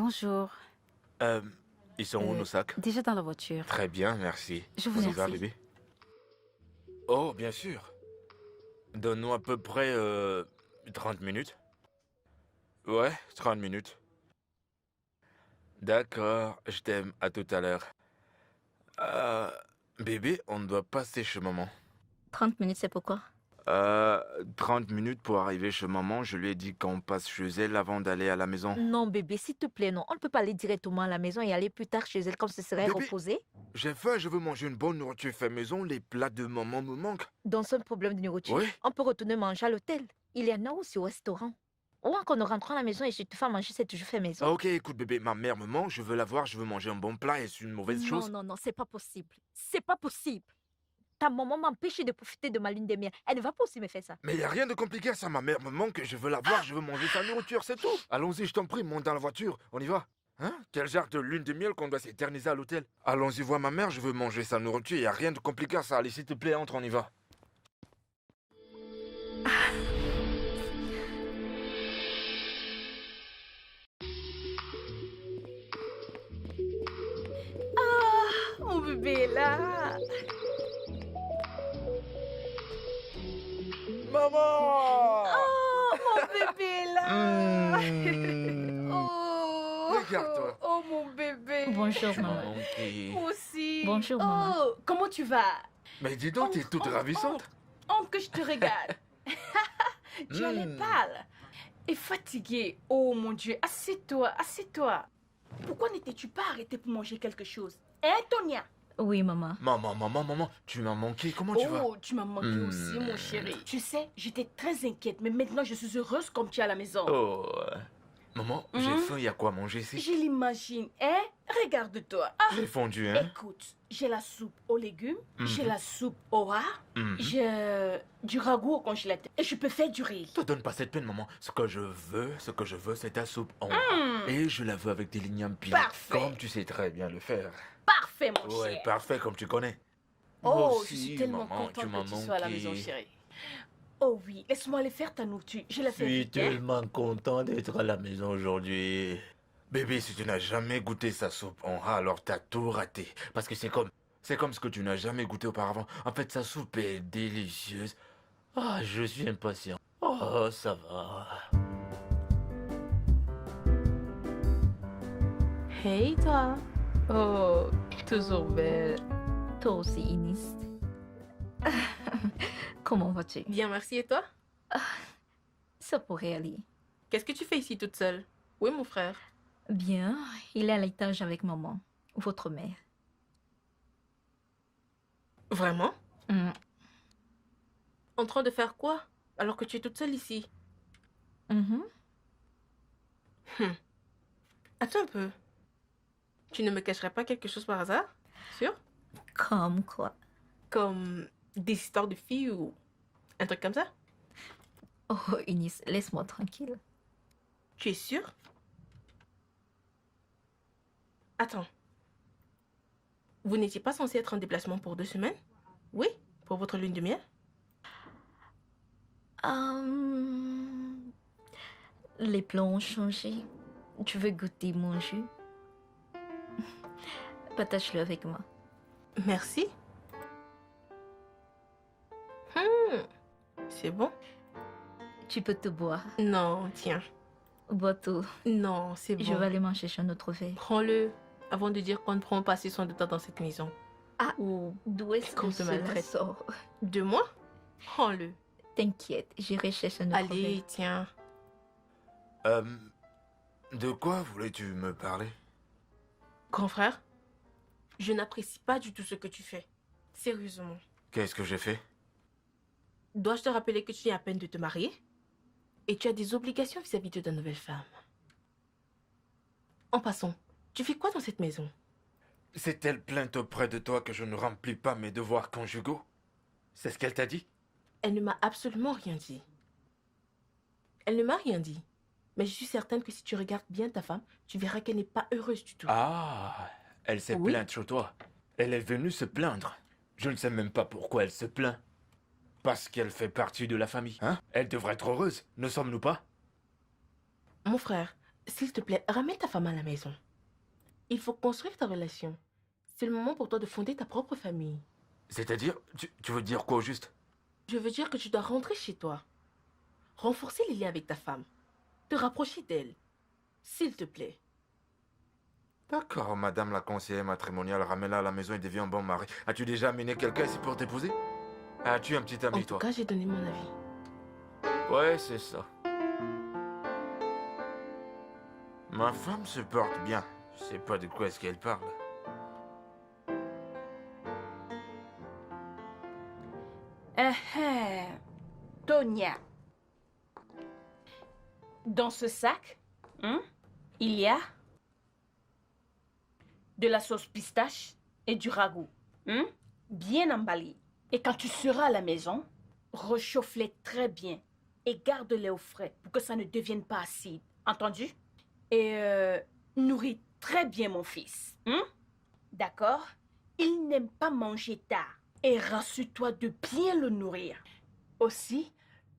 Bonjour. Euh, Ils sont où nos sacs? Déjà dans la voiture. Très bien, merci. Je vous On y va, remercie. bébé? Oh, bien sûr. Donne-nous à peu près 30 minutes. Ouais, 30 minutes. D'accord, je t'aime. À tout à l'heure. Euh, Bébé, on doit passer chez maman. 30 minutes, c'est pourquoi? 30 minutes pour arriver chez maman. Je lui ai dit qu'on passe chez elle avant d'aller à la maison. Non, bébé, s'il te plaît, non. On ne peut pas aller directement à la maison et aller plus tard chez elle comme ce serait Bébé. reposé. J'ai faim, je veux manger une bonne nourriture fait maison. Les plats de maman me manquent. Dans ce problème de nourriture, Oui. on peut retourner manger à l'hôtel. Il y en a aussi au restaurant. Ou encore nous rentrons à la maison et je te fais à manger, c'est toujours fait maison. Ok, écoute bébé, ma mère me manque, je veux la voir, je veux manger un bon plat et c'est une mauvaise Non, chose. non, non, c'est pas possible. C'est pas possible. Ta maman m'empêche de profiter de ma lune de miel. Elle ne va pas aussi me faire ça. Mais y a rien de compliqué à ça, ma mère me manque, je veux la voir, je veux manger sa nourriture, c'est tout. Allons-y, je t'en prie, monte dans la voiture, on y va. Hein? Quel genre de lune de miel qu'on doit s'éterniser à l'hôtel? Allons-y voir ma mère, je veux manger sa nourriture, y a rien de compliqué à ça, allez s'il te plaît, entre, on y va. Mon bébé est là. Maman! Oh, mon bébé est là. Mmh. Oh, Regarde-toi. oh, mon bébé. Bonjour, Tu m'as maman. manqué. Moi aussi. Bonjour, maman. Oh, comment tu vas? Mais dis donc, t'es Entre, toute entre, ravissante. Entre que je te regarde. Tu as les pâles et fatigué. Oh mon Dieu, assieds-toi, assieds-toi. Pourquoi n'étais-tu pas arrêté pour manger quelque chose? Hein, Tonia? Oui, maman. Maman, tu m'as manqué, comment tu vas? Oh, tu m'as manqué aussi, mon chéri. Tu sais, j'étais très inquiète, mais maintenant je suis heureuse comme tu es à la maison. Oh, maman, j'ai Mhm. faim, y a quoi à manger ici? Je l'imagine, hein? Regarde-toi. Ah, J'ai fondu, hein? écoute, j'ai la soupe aux légumes, Mhm. j'ai la soupe au rat, Mhm. j'ai du ragoût au congélateur et je peux faire du riz. Te donne pas cette peine, maman. Ce que je veux, c'est ta soupe en Et je la veux avec des lignes bien. Parfait. Comme tu sais très bien le faire. Parfait, mon Ouais, cher. parfait, comme tu connais. Oh, Moi je aussi, suis tellement maman, contente tu m'as que tu sois à la maison, manqué. chérie. Oh oui, laisse-moi aller faire ta nourriture. Je la Je fais suis vite, hein? tellement content d'être à la maison aujourd'hui. Bébé, si tu n'as jamais goûté sa soupe en rat, alors t'as tout raté. Parce que c'est comme ce que tu n'as jamais goûté auparavant. En fait, sa soupe est délicieuse. Ah, je suis impatient. Oh, ça va. Hey, toi. Oh, toujours belle. Toi aussi, Inis. Comment vas-tu? Bien, merci. Et toi? Ça pourrait aller. Qu'est-ce que tu fais ici toute seule? Oui, mon frère. Bien, il est à l'étage avec maman, votre mère. Vraiment? Hmm. En train de faire quoi? Alors que tu es toute seule ici. Mhm. Attends un peu. Tu ne me cacherais pas quelque chose par hasard? Sûr? Comme quoi? Comme des histoires de filles ou un truc comme ça? Oh, Inis, laisse-moi tranquille. Tu es sûre? Attends. Vous n'étiez pas censé être en déplacement pour 2 semaines? Oui? Pour votre lune de miel? Les plans ont changé. Tu veux goûter mon jus? Partage-le avec moi. Merci. C'est bon? Tu peux te boire. Non, tiens. Bois tout. Non, c'est bon. Je vais aller m'en chercher un autre verre. Prends-le avant de dire qu'on ne prend pas assez soin de toi dans cette maison. Ah, Ou d'où est-ce Qu'on que te cela maltraite. sort? de moi? Prends-le. T'inquiète, j'irai chercher un autre Allez, verre. tiens. De quoi voulais-tu me parler? Grand frère, je n'apprécie pas du tout ce que tu fais. Sérieusement. Qu'est-ce que j'ai fait? Dois-je te rappeler que tu viens à peine de te marier? Et tu as des obligations vis-à-vis de ta nouvelle femme. En passant, tu fais quoi dans cette maison? C'est-elle plainte auprès de toi que je ne remplis pas mes devoirs conjugaux? C'est ce qu'elle t'a dit? Elle ne m'a absolument rien dit. Elle ne m'a rien dit. Mais je suis certaine que si tu regardes bien ta femme, tu verras qu'elle n'est pas heureuse du tout. Ah, elle s'est Oui. plainte chez toi. Elle est venue se plaindre. Je ne sais même pas pourquoi elle se plaint. Parce qu'elle fait partie de la famille, hein? Elle devrait être heureuse, ne sommes-nous pas? Mon frère, S'il te plaît, ramène ta femme à la maison. Il faut construire ta relation. C'est le moment pour toi de fonder ta propre famille. C'est-à-dire, tu veux dire quoi au juste? Je veux dire que tu dois rentrer chez toi. Renforcer les liens avec ta femme. Te rapprocher d'elle. S'il te plaît. D'accord, madame la conseillère matrimoniale, ramène-la à la maison et devient un bon mari. As-tu déjà amené quelqu'un ici pour t'épouser? As-tu un petit En ami, tout toi? cas, j'ai donné mon avis. Ouais, c'est ça. Ma femme se porte bien. Je sais pas de quoi est-ce qu'elle parle. Tonia, dans ce sac, il y a de la sauce pistache et du ragoût, bien emballé. Et quand tu seras à la maison, réchauffe-les très bien et garde-les au frais pour que ça ne devienne pas acide. Entendu? Et nourris très bien mon fils. D'accord? Il n'aime pas manger tard. Et rassure-toi de bien le nourrir. Aussi,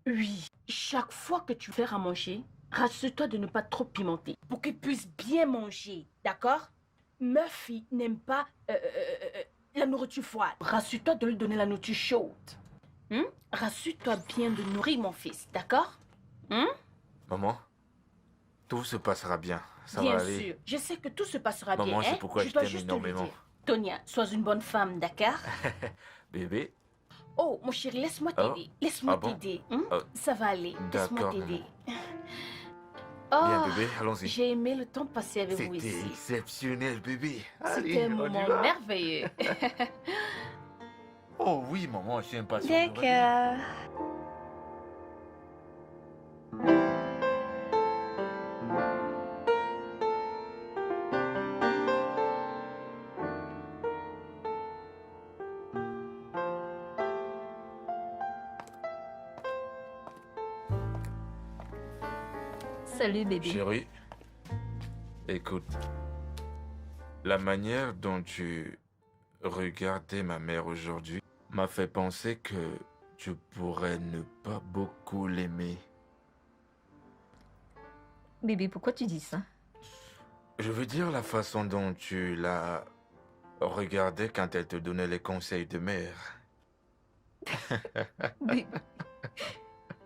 oui, chaque fois que tu fais à manger, rassure-toi de ne pas trop pimenter pour qu'il puisse bien manger. D'accord? Murphy n'aime pas la nourriture froide. Rassure-toi de lui donner la nourriture chaude. Rassure-toi bien de nourrir mon fils. D'accord? Maman, tout se passera bien. Ça Bien va aller. sûr. Je sais que tout se passera bien. Maman, c'est hein? pourquoi je dois t'aime juste te le énormément. dire. Tonia, sois une bonne femme, d'accord? Bébé, Oh, mon chéri, laisse-moi t'aider. Laisse-moi Ah bon? t'aider. Oh. Ça va aller. Laisse-moi D'accord, t'aider. Bien, Oh, bébé, allons-y. j'ai aimé le temps passé avec vous C'était ici. exceptionnel, bébé. C'était un Allez, on y moment va. merveilleux. Oh oui, maman, je suis impatient. D'accord. Salut bébé. Chérie, écoute, la manière dont tu regardais ma mère aujourd'hui m'a fait penser que tu pourrais ne pas beaucoup l'aimer. Bébé, pourquoi tu dis ça? Je veux dire la façon dont tu la regardais quand elle te donnait les conseils de mère. Bébé.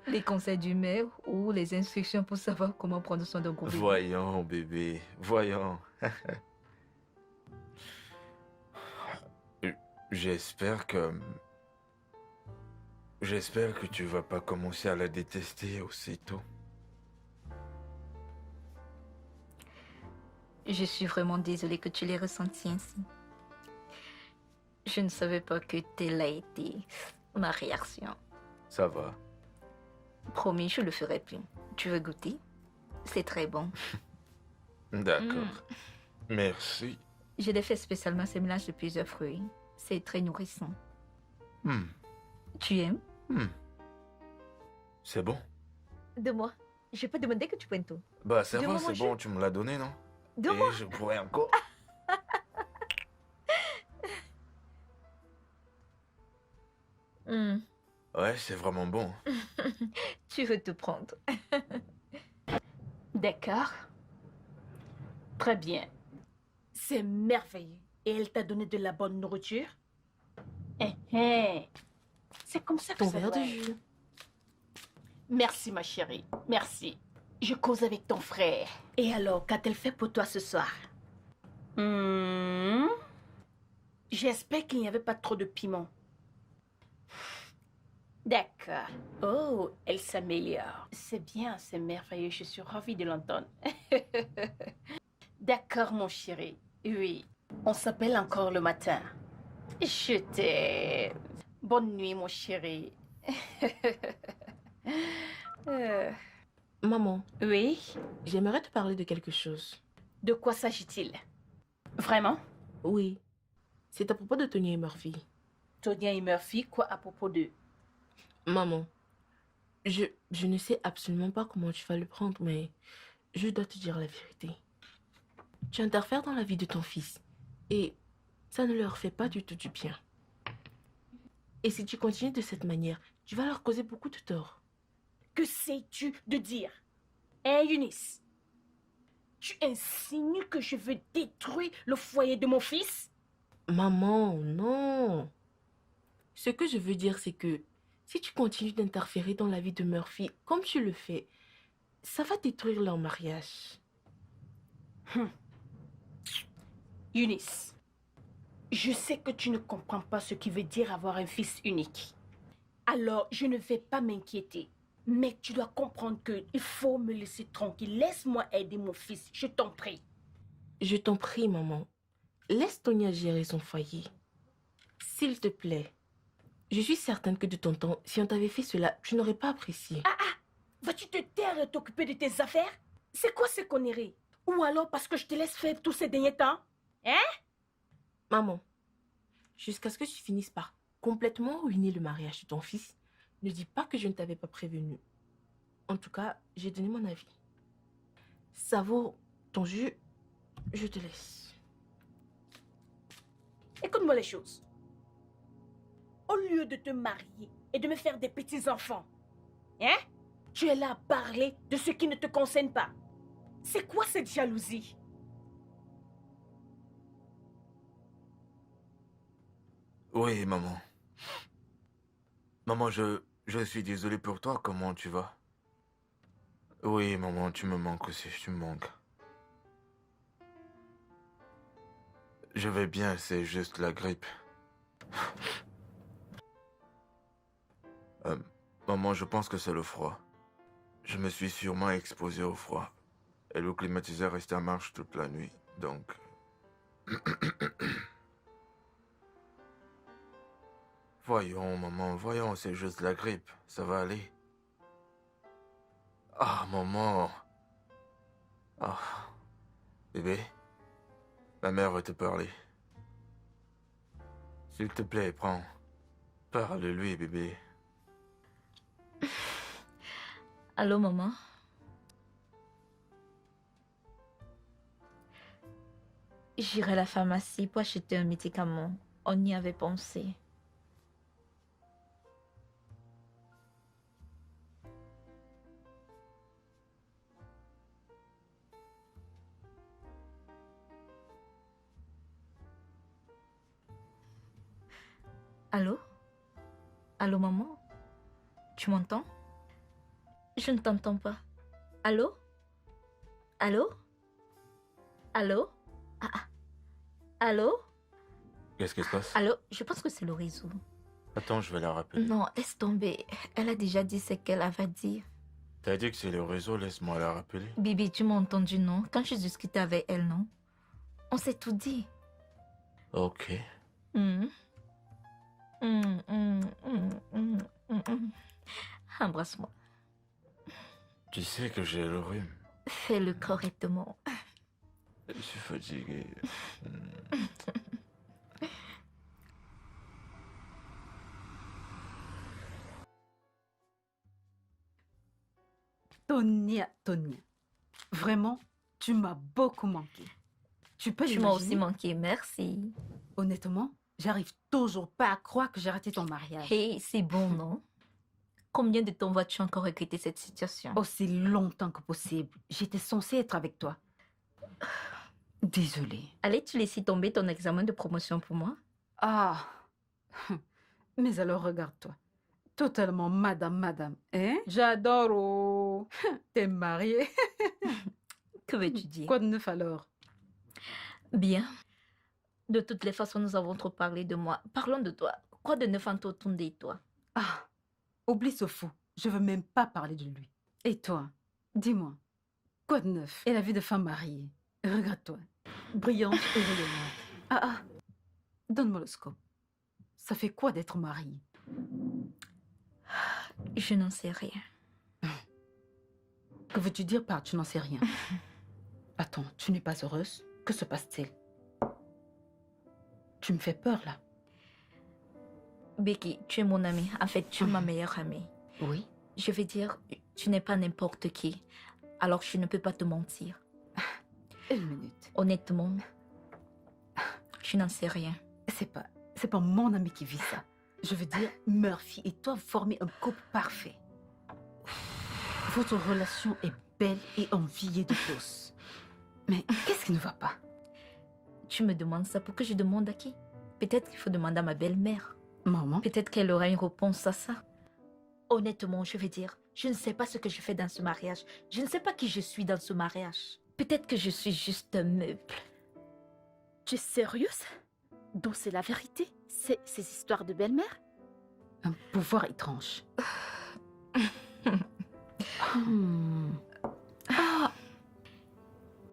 Les conseils du maire ou les instructions pour savoir comment prendre soin d'un gros bébé. Voyons, bébé, voyons. J'espère que... J'espère que tu vas pas commencer à la détester aussitôt. Je suis vraiment désolée que tu l'aies ressenti ainsi. Je ne savais pas que telle a été ma réaction. Ça va. Promis, je le ferai plus. Tu veux goûter? C'est très bon. D'accord. Merci. Je l'ai fait spécialement ce mélange de plusieurs fruits. C'est très nourrissant. Hmm. Tu aimes? Hmm. C'est bon. De moi. Je peux demander que tu prennes tout. Bah ça De va, moi c'est manger? bon, tu me l'as donné, non? De Et moi. je pourrais encore. Hmm. Ouais, c'est vraiment bon. Tu veux te prendre. D'accord. Très bien. C'est merveilleux. Et elle t'a donné de la bonne nourriture? C'est comme ça que Ton ça verre doit de être. jus. Merci, ma chérie. Merci. Je cause avec ton frère. Et alors, qu'a-t-elle fait pour toi ce soir? J'espère qu'il n'y avait pas trop de piment. D'accord. Oh, elle s'améliore. C'est bien, c'est merveilleux. Je suis ravie de l'entendre. D'accord, mon chéri. Oui. On s'appelle encore le matin. Je t'aime. Bonne nuit, mon chéri. Maman, Oui? j'aimerais te parler de quelque chose. De quoi s'agit-il? Vraiment? Oui. C'est à propos de Tony et Murphy. Tonya et Murphy, quoi à propos d'eux? Maman, je ne sais absolument pas comment tu vas le prendre, mais je dois te dire la vérité. Tu interfères dans la vie de ton fils et ça ne leur fait pas du tout du bien. Et si tu continues de cette manière, tu vas leur causer beaucoup de tort. Que sais-tu de dire? Hein, Eunice? Tu insinues que je veux détruire le foyer de mon fils? Maman, non. Ce que je veux dire, c'est que si tu continues d'interférer dans la vie de Murphy comme tu le fais, ça va détruire leur mariage. Eunice, je sais que tu ne comprends pas ce qui veut dire avoir un fils unique. Alors, je ne vais pas m'inquiéter. Mais tu dois comprendre qu'il faut me laisser tranquille. Laisse-moi aider mon fils, je t'en prie. Je t'en prie, maman. Laisse Tonia gérer son foyer. S'il te plaît. Je suis certaine que de ton temps, si on t'avait fait cela, tu n'aurais pas apprécié. Vas-tu te taire et t'occuper de tes affaires? C'est quoi ces conneries? Ou alors parce que je te laisse faire tous ces derniers temps? Maman, jusqu'à ce que tu finisses par complètement ruiner le mariage de ton fils, ne dis pas que je ne t'avais pas prévenu. En tout cas, j'ai donné mon avis. Ça vaut ton jus, je te laisse. Écoute-moi les choses. Au lieu de te marier et de me faire des petits-enfants, tu es là à parler de ce qui ne te concerne pas. C'est quoi cette jalousie? Oui, maman. Maman, je suis désolé pour toi. Comment tu vas? Oui, maman, tu me manques aussi. Tu me manques. Je vais bien, c'est juste la grippe. Maman, je pense que c'est le froid. Je me suis sûrement exposé au froid. Et le climatiseur restait en marche toute la nuit, donc... Voyons, maman, voyons, c'est juste la grippe. Ça va aller. Ah, maman. Ah. Bébé, ma mère veut te parler. S'il te plaît, prends. Parle-lui, bébé. Allô, maman? J'irai à la pharmacie pour acheter un médicament. On y avait pensé. Allô? Allô, maman? Tu m'entends? Je ne t'entends pas. Allô? Allô? Allô? Allô? Qu'est-ce qui se passe? Allô? Je pense que c'est le réseau. Attends, je vais la rappeler. Non, laisse tomber. Elle a déjà dit ce qu'elle avait dit. T'as dit que c'est le réseau, laisse-moi la rappeler. Bibi, tu m'as entendu, non? Quand je discutais avec elle, non? On s'est tout dit. Ok. Embrasse-moi. Tu sais que j'ai le rhume. Fais-le correctement. Je suis fatigué. Tonia, vraiment, tu m'as beaucoup manqué. Tu peux Tu m'as aussi l'imaginer? manqué, merci. Honnêtement, j'arrive toujours pas à croire que j'ai raté ton mariage. Hey, c'est bon, non? Combien de temps vas-tu encore regretter cette situation? Aussi longtemps que possible. J'étais censée être avec toi. Désolée. Allais-tu laisser tomber ton examen de promotion pour moi? Ah. Mais alors regarde-toi. Totalement madame, hein? J'adore, oh. T'es mariée. Que veux-tu dire? Quoi de neuf alors? Bien. De toutes les façons, nous avons trop parlé de moi. Parlons de toi. Quoi de neuf autour de toi? Ah, oublie ce fou. Je veux même pas parler de lui. Et toi, dis-moi, quoi de neuf? Et la vie de femme mariée? Regarde-toi, brillante et rayonnante. Donne-moi le scope. Ça fait quoi d'être mariée? Je n'en sais rien. Que veux-tu dire par tu n'en sais rien? Attends, tu n'es pas heureuse? Que se passe-t-il? Tu me fais peur là. Becky, tu es mon amie. En fait, tu es ma meilleure amie. Oui? Je veux dire, tu n'es pas n'importe qui. Alors, je ne peux pas te mentir. Une minute. Honnêtement, je n'en sais rien. C'est pas mon ami qui vit ça. Je veux dire, Murphy et toi formez un couple parfait. Votre relation est belle et enviée de tous. Mais qu'est-ce qui ne va pas? Tu me demandes ça pour que je demande à qui? Peut-être qu'il faut demander à ma belle-mère. Maman? Peut-être qu'elle aura une réponse à ça. Honnêtement, je veux dire, je ne sais pas ce que je fais dans ce mariage. Je ne sais pas qui je suis dans ce mariage. Peut-être que je suis juste un meuble. Tu es sérieuse? Donc c'est la vérité? Ces histoires de belle-mère? Un pouvoir étrange. Hmm.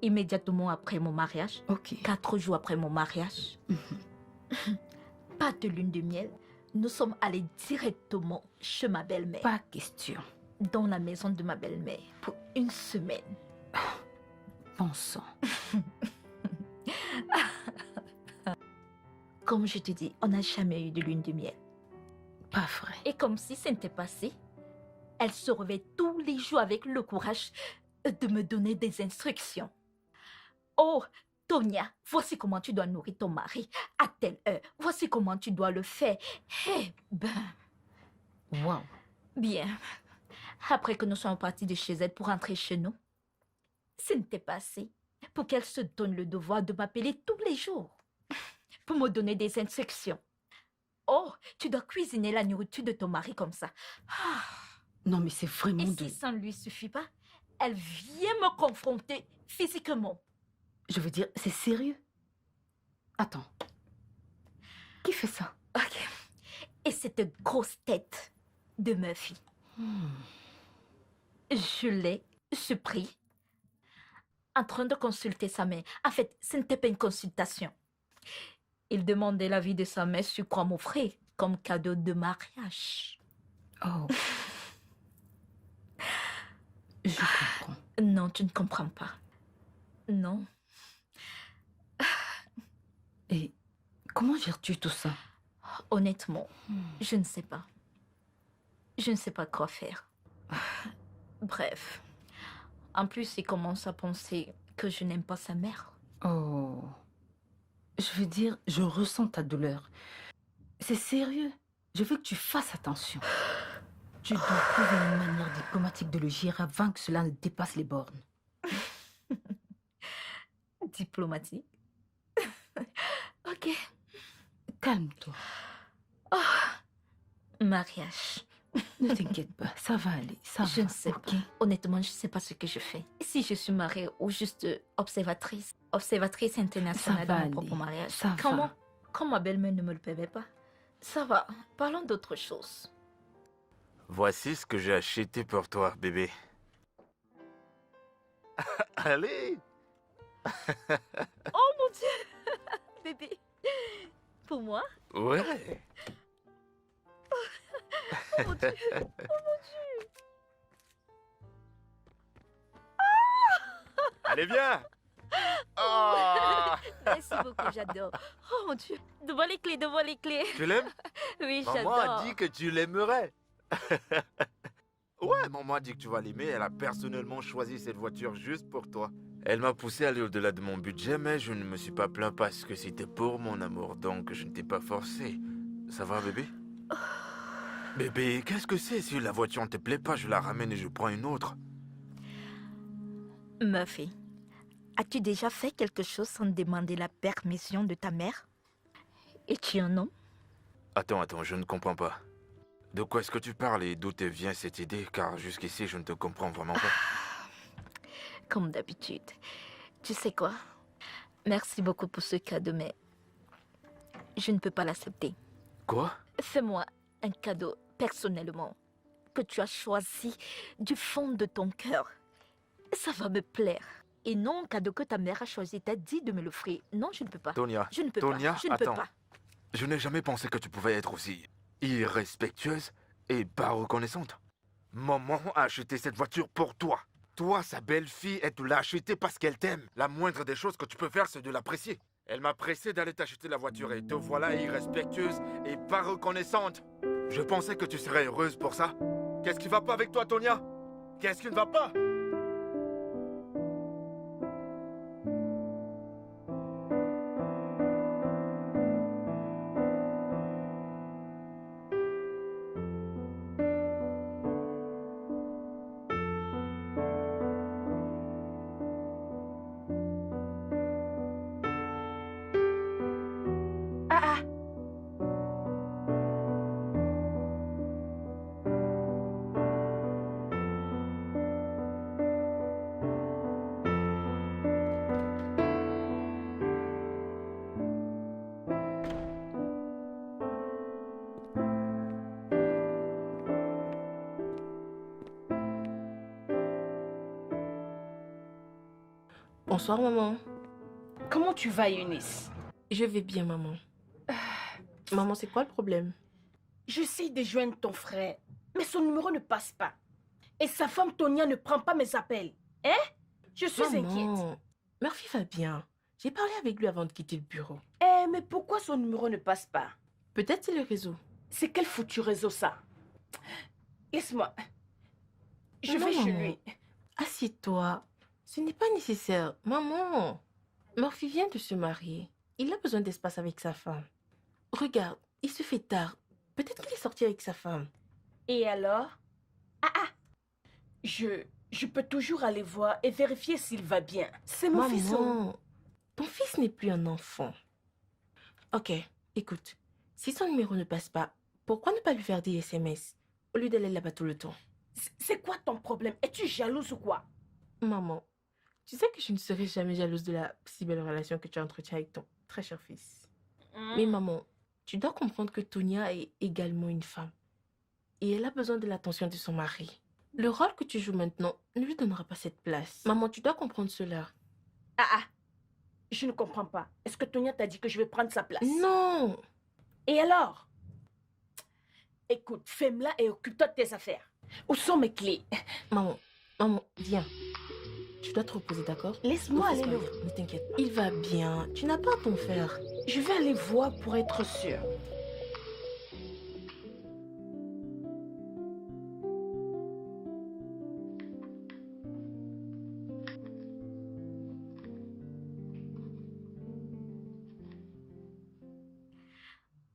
Immédiatement après mon mariage, Ok. 4 jours après mon mariage, pas de lune de miel, nous sommes allés directement chez ma belle-mère, Pas question. dans la maison de ma belle-mère, pour 1 semaine. Bon sang. Comme je te dis, on n'a jamais eu de lune de miel. Pas vrai. Et comme si ce n'était pas assez, elle se réveille tous les jours avec le courage de me donner des instructions. Oh, Tonia, voici comment tu dois nourrir ton mari à telle heure. Voici comment tu dois le faire. Eh ben, Wow. bien. Après que nous sommes partis de chez elle pour rentrer chez nous, ce n'était pas assez pour qu'elle se donne le devoir de m'appeler tous les jours pour me donner des instructions. Oh, tu dois cuisiner la nourriture de ton mari comme ça. Ah. Non, mais c'est vraiment Et de... si ça ne lui suffit pas, elle vient me confronter physiquement. Je veux dire, c'est sérieux? Attends. Qui fait ça? Ok. Et cette grosse tête de Murphy, je l'ai surpris en train de consulter sa mère. En fait, ce n'était pas une consultation. Il demandait l'avis de sa mère sur quoi m'offrir comme cadeau de mariage. Oh. Je comprends. Non, tu ne comprends pas. Non. Et comment gères-tu tout ça? Honnêtement, je ne sais pas. Je ne sais pas quoi faire. Bref. En plus, il commence à penser que je n'aime pas sa mère. Oh. Je veux dire, je ressens ta douleur. C'est sérieux. Je veux que tu fasses attention. Tu dois trouver une manière diplomatique de le gérer avant que cela ne dépasse les bornes. Diplomatique. Ok. Calme-toi. Mariage. Ne t'inquiète pas, ça va aller. Ça Je va. ne sais ok? pas. Honnêtement, je ne sais pas ce que je fais. Si je suis mariée ou juste observatrice. Observatrice internationale Ça va dans mon propre aller. mariage. Ça Comment? va. Quand ma belle-mère ne me le permet pas. Ça va. Parlons d'autre chose. Voici ce que j'ai acheté pour toi, bébé. Allez! Oh mon Dieu! Bébé. Pour moi? Ouais! Oh mon Dieu! Oh mon Dieu! Allez, viens! Oh! Merci beaucoup, j'adore. Oh mon Dieu! Devant les clés, devant les clés. Tu l'aimes? Oui, Maman j'adore. a dit que tu l'aimerais. Ouais, maman a dit que tu vas l'aimer. Elle a personnellement choisi cette voiture juste pour toi. Elle m'a poussé à aller au-delà de mon budget, mais je ne me suis pas plaint parce que c'était pour mon amour, donc je ne t'ai pas forcé. Ça va, bébé? Bébé, qu'est-ce que c'est? Si la voiture ne te plaît pas, je la ramène et je prends une autre. Murphy, as-tu déjà fait quelque chose sans demander la permission de ta mère? Es-tu un homme? Attends, je ne comprends pas. De quoi est-ce que tu parles et d'où te vient cette idée? Car jusqu'ici, je ne te comprends vraiment pas. Comme d'habitude. Tu sais quoi? Merci beaucoup pour ce cadeau, mais je ne peux pas l'accepter. Quoi? Fais-moi un cadeau personnellement que tu as choisi du fond de ton cœur. Ça va me plaire. Et non un cadeau que ta mère a choisi, t'a dit de me l'offrir. Non, je ne peux pas. Tonia, Je ne peux Tonia, pas. Je ne peux attends. pas. Je n'ai jamais pensé que tu pouvais être aussi irrespectueuse et pas reconnaissante. Maman a acheté cette voiture pour toi. Toi, sa belle-fille, elle te l'a achetée parce qu'elle t'aime. La moindre des choses que tu peux faire, c'est de l'apprécier. Elle m'a pressé d'aller t'acheter la voiture et te voilà irrespectueuse et pas reconnaissante. Je pensais que tu serais heureuse pour ça. Qu'est-ce qui va pas avec toi, Tonia? Qu'est-ce qui ne va pas? Bonsoir, maman. Comment tu vas, Eunice? Je vais bien, maman. Maman, c'est quoi le problème? J'essaie de joindre ton frère, mais son numéro ne passe pas. Et sa femme Tonia ne prend pas mes appels. Hein? Je suis inquiète. Maman, Murphy va bien. J'ai parlé avec lui avant de quitter le bureau. Eh, mais pourquoi son numéro ne passe pas? Peut-être c'est le réseau. C'est quel foutu réseau ça? Laisse-moi. Je Non, vais chez maman. lui. Assieds-toi. Ce n'est pas nécessaire. Maman, Murphy vient de se marier. Il a besoin d'espace avec sa femme. Regarde, il se fait tard. Peut-être qu'il est sorti avec sa femme. Et alors? Je peux toujours aller voir et vérifier s'il va bien. C'est mon fils. Maman, ton fils n'est plus un enfant. Ok, écoute. Si son numéro ne passe pas, pourquoi ne pas lui faire des SMS au lieu d'aller là-bas tout le temps? C'est quoi ton problème? Es-tu jalouse ou quoi? Maman, tu sais que je ne serai jamais jalouse de la si belle relation que tu entretiens avec ton très cher fils. Mais maman, tu dois comprendre que Tonia est également une femme. Et elle a besoin de l'attention de son mari. Le rôle que tu joues maintenant ne lui donnera pas cette place. Maman, tu dois comprendre cela. Je ne comprends pas. Est-ce que Tonia t'a dit que je vais prendre sa place? Non! Et alors? Écoute, fais-la et occupe-toi de tes affaires. Où sont mes clés? Maman, viens. Tu dois te reposer, d'accord? Laisse-moi Ne fais aller pas le... bien, ne t'inquiète pas. Il va bien. Tu n'as pas à t'en faire. Je vais aller voir pour être sûre.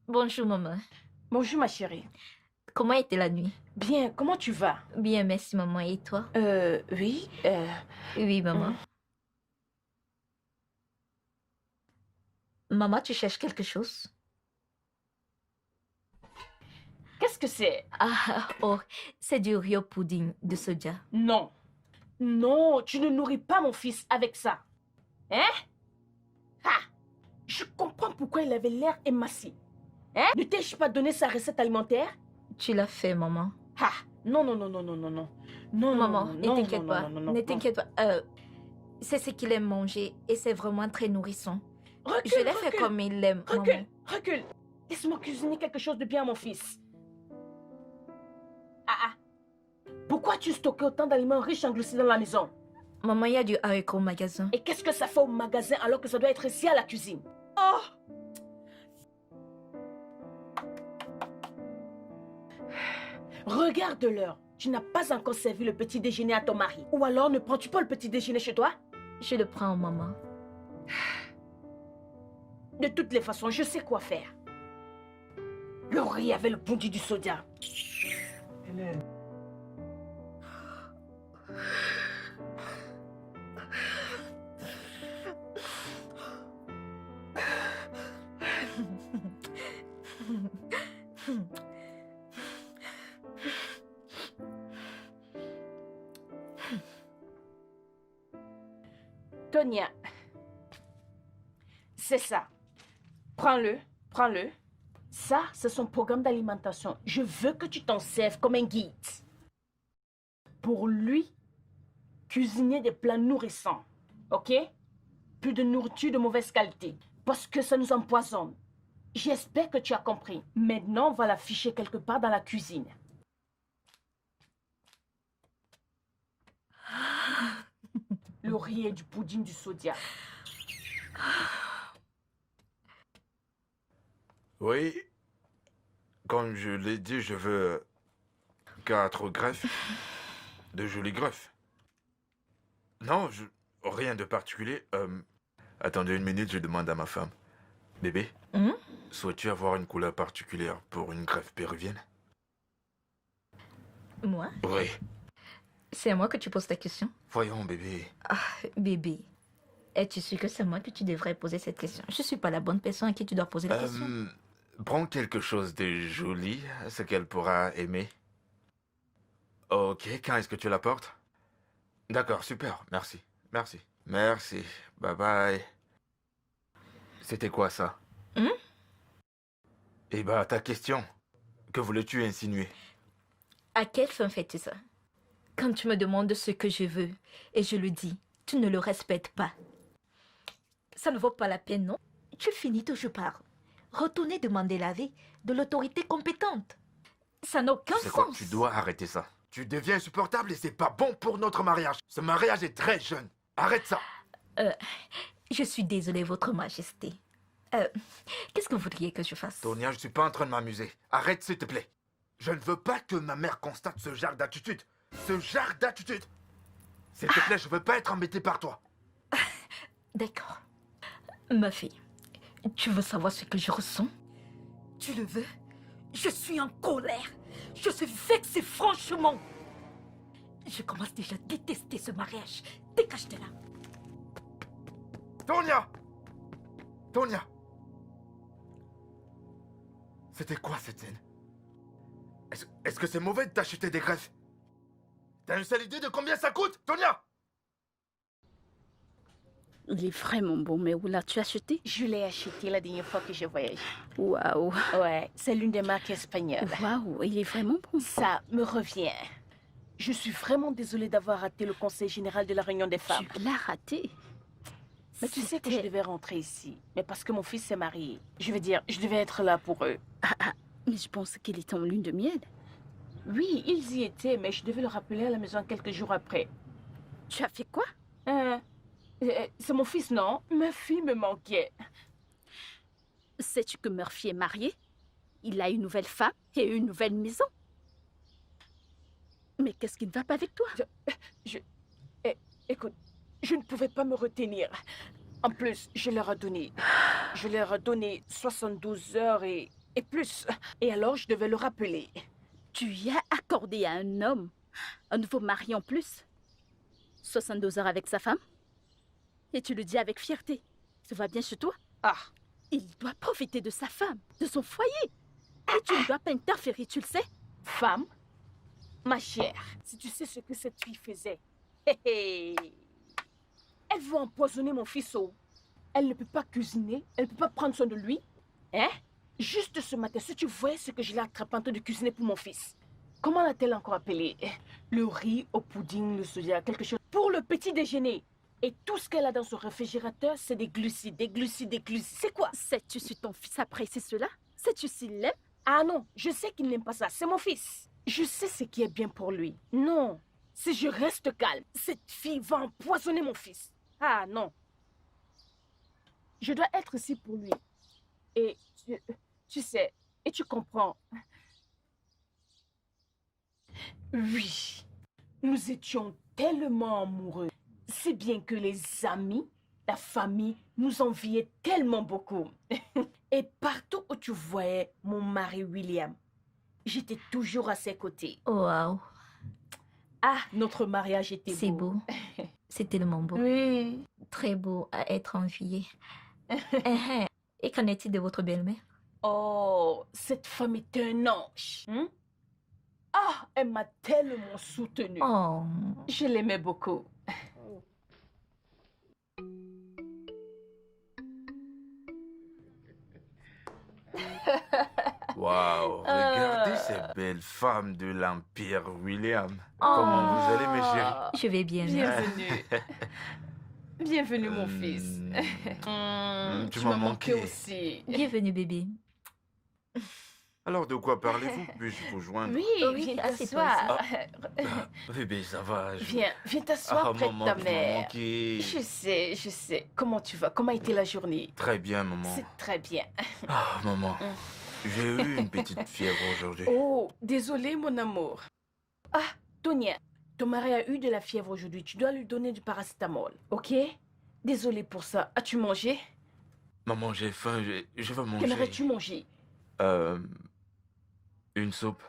Bonjour, maman. Bonjour ma chérie. Comment était la nuit? Bien, comment tu vas? Bien, merci, maman. Et toi? Oui. Oui, maman. Maman, tu cherches quelque chose? Qu'est-ce que c'est? Oh, c'est du Rio pudding de soja. Non. Non, tu ne nourris pas mon fils avec ça. Hein? Je comprends pourquoi il avait l'air émacié. Hein? Ne t'ai-je pas donné sa recette alimentaire? Tu l'as fait, maman. Non. Non, Maman, non, ne non, t'inquiète non, pas. non, non, non, Ne non. t'inquiète pas. C'est ce qu'il aime manger et c'est vraiment très nourrissant. Recule, Je l'ai fait recule, comme il l'aime, maman. recule. Laisse-moi cuisiner quelque chose de bien à mon fils. Pourquoi tu stockes autant d'aliments riches en glucides dans la maison? Maman, il y a du haricot au magasin. Et qu'est-ce que ça fait au magasin alors que ça doit être ici à la cuisine? Oh! Regarde l'heure. Tu n'as pas encore servi le petit déjeuner à ton mari. Ou alors ne prends-tu pas le petit déjeuner chez toi? Je le prends, maman. De toutes les façons, je sais quoi faire. Le riz avec le bondi du soda. Tonia, c'est ça. Prends-le. Ça, c'est son programme d'alimentation. Je veux que tu t'en serves comme un guide. Pour lui, cuisiner des plats nourrissants. Ok? Plus de nourriture de mauvaise qualité. Parce que ça nous empoisonne. J'espère que tu as compris. Maintenant, on va l'afficher quelque part dans la cuisine. Le riz et du pudding du sodia. Oui, comme je l'ai dit, je veux 4 greffes. De jolies greffes. Non, rien de particulier. Attendez une minute, je demande à ma femme. Bébé, souhaites-tu avoir une couleur particulière pour une greffe péruvienne? Moi? Oui. C'est à moi que tu poses ta question? Voyons, bébé. Bébé, es-tu sûr que c'est moi que tu devrais poser cette question? Je suis pas la bonne personne à qui tu dois poser la question. Prends quelque chose de joli, ce qu'elle pourra aimer. Ok, quand est-ce que tu la portes? D'accord, super, merci. Merci, bye bye. C'était quoi ça? Eh bah, ta question. Que voulais-tu insinuer? À quelle fin fais-tu ça? Quand tu me demandes ce que je veux et je le dis, Tu ne le respectes pas. Ça ne vaut pas la peine, non? Tu finis toujours par retourner demander l'avis de l'autorité compétente. Ça n'a aucun C'est quoi? sens. Tu dois arrêter ça. Tu deviens insupportable et c'est pas bon pour notre mariage. Ce mariage est très jeune. Arrête ça. Je suis désolée, Votre Majesté. Qu'est-ce que vous voudriez que je fasse? Tonia, je suis pas en train de m'amuser. Arrête, s'il te plaît. Je ne veux pas que ma mère constate ce genre d'attitude. Ce genre d'attitude. S'il te plaît, je veux pas être embêté par toi. D'accord. Ma fille, tu veux savoir ce que je ressens? Tu le veux? Je suis en colère. Je suis vexée, franchement. Je commence déjà à détester ce mariage. Dégage de là. Tonia! Tonia! C'était quoi cette scène? Est-ce que c'est mauvais de t'acheter des greffes? T'as une seule idée de combien ça coûte, Tonia? Il est vraiment bon, mais où l'as-tu acheté? Je l'ai acheté la dernière fois que j'ai voyagé. Waouh. Ouais, c'est l'une des marques espagnoles. Waouh, il est vraiment bon. Ça me revient. Je suis vraiment désolée d'avoir raté le conseil général de la réunion des femmes. Tu l'as raté. Mais tu sais que je devais rentrer ici. Mais parce que mon fils s'est marié. Je veux dire, je devais être là pour eux. Mais je pense qu'il est en lune de miel. Oui, ils y étaient, mais je devais le rappeler à la maison quelques jours après. Tu as fait quoi? C'est mon fils, non? Ma fille me manquait. Sais-tu que Murphy est marié? Il a une nouvelle femme et une nouvelle maison. Mais qu'est-ce qui ne va pas avec toi? Écoute, je ne pouvais pas me retenir. En plus, je leur ai donné 72 heures et plus. Et alors, je devais le rappeler. Tu y as accordé à un homme un nouveau mari en plus? 72 heures avec sa femme? Et tu le dis avec fierté. Ça va bien chez toi? Ah, Il doit profiter de sa femme, de son foyer. Et tu ne dois pas interférer, tu le sais? femme, ma chère, si tu sais ce que cette fille faisait. Hé hé. Elle veut empoisonner mon fils. Elle ne peut pas cuisiner, elle ne peut pas prendre soin de lui. Hein? Juste ce matin, si tu voyais ce que je l'ai attrapé en train de cuisiner pour mon fils. Comment l'a-t-elle encore appelé? Le riz au pudding, le soja, quelque chose pour le petit déjeuner. Et tout ce qu'elle a dans son réfrigérateur, c'est des glucides, des glucides, des glucides. C'est quoi? Sais-tu si ton fils apprécie cela? Sais-tu s'il l'aime? Ah non, je sais qu'il n'aime pas ça, c'est mon fils. Je sais ce qui est bien pour lui. Non, si je reste calme, cette fille va empoisonner mon fils. Ah non. Je dois être ici pour lui. Et tu sais, et tu comprends. Oui, nous étions tellement amoureux. Si bien que les amis, la famille nous enviaient tellement beaucoup. Et partout où tu voyais mon mari William, j'étais toujours à ses côtés. Waouh, Ah, notre mariage était c'est beau. beau. C'est tellement beau. Oui. Très beau à être envié. Et qu'en est-il de votre belle-mère? Oh, cette femme est un ange. Ah, elle m'a tellement soutenue. Oh, Je l'aimais beaucoup. Waouh, regardez ces belles femmes de l'Empire, William. Comment vous allez, mes chéris? je vais bien. Bienvenue. Bienvenue, mon Hmm. fils. Tu Tu m'as m'as manqué manqué. aussi. Bienvenue, bébé. Alors, de quoi parlez-vous? Puis-je vous joindre? Oui, Oui, viens assieds-toi t'asseoir. Bébé, ça va. Viens t'asseoir près de maman, ta tu m'as mère. manqué. Je sais. Comment tu vas? Comment a été la journée? Très bien, maman. C'est très bien. Ah, maman, j'ai eu une petite fièvre aujourd'hui. Oh, désolé, mon amour. Ah, Tonia, ton mari a eu de la fièvre aujourd'hui. Tu dois lui donner du paracétamol, ok? Désolé pour ça. As-tu mangé? Maman, j'ai faim, je veux manger. Qu'aimerais-tu manger? Une soupe.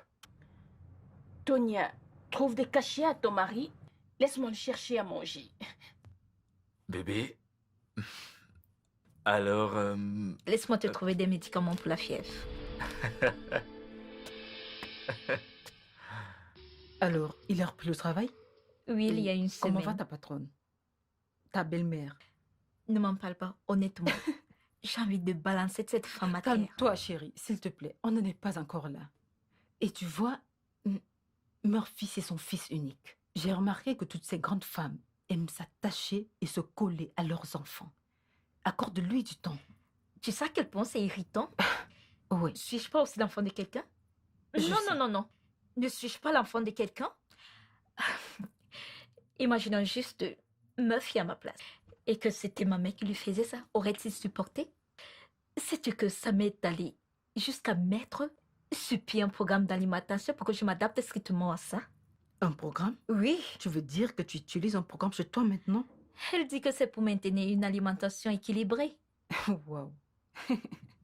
Tonia, trouve des cachets à ton mari. Laisse-moi le chercher à manger. Bébé. Alors, Laisse-moi te trouver des médicaments pour la fièvre. Alors, il a repris le travail? Oui, il y a une Comment semaine. va ta patronne? Ta belle-mère? Ne m'en parle pas, honnêtement. J'ai envie de balancer cette femme à terre. Calme-toi, chérie, s'il te plaît. On n'en est pas encore là. Et tu vois, Murphy, c'est son fils unique. J'ai remarqué que toutes ces grandes femmes aiment s'attacher et se coller à leurs enfants. Accorde-lui du temps. Tu sais à quel point c'est irritant? Oui, Suis-je pas aussi l'enfant de quelqu'un? Je Non, sais. non, non, non. Ne suis-je pas l'enfant de quelqu'un? Imaginons juste ma fille à ma place. Et que c'était ma mère qui lui faisait ça. Aurait-il supporté? Sais-tu que ça m'est allé jusqu'à mettre sur pied un programme d'alimentation pour que je m'adapte strictement à ça? un programme? Oui. Tu veux dire que tu utilises un programme chez toi maintenant? Elle dit que c'est pour maintenir une alimentation équilibrée. Waouh.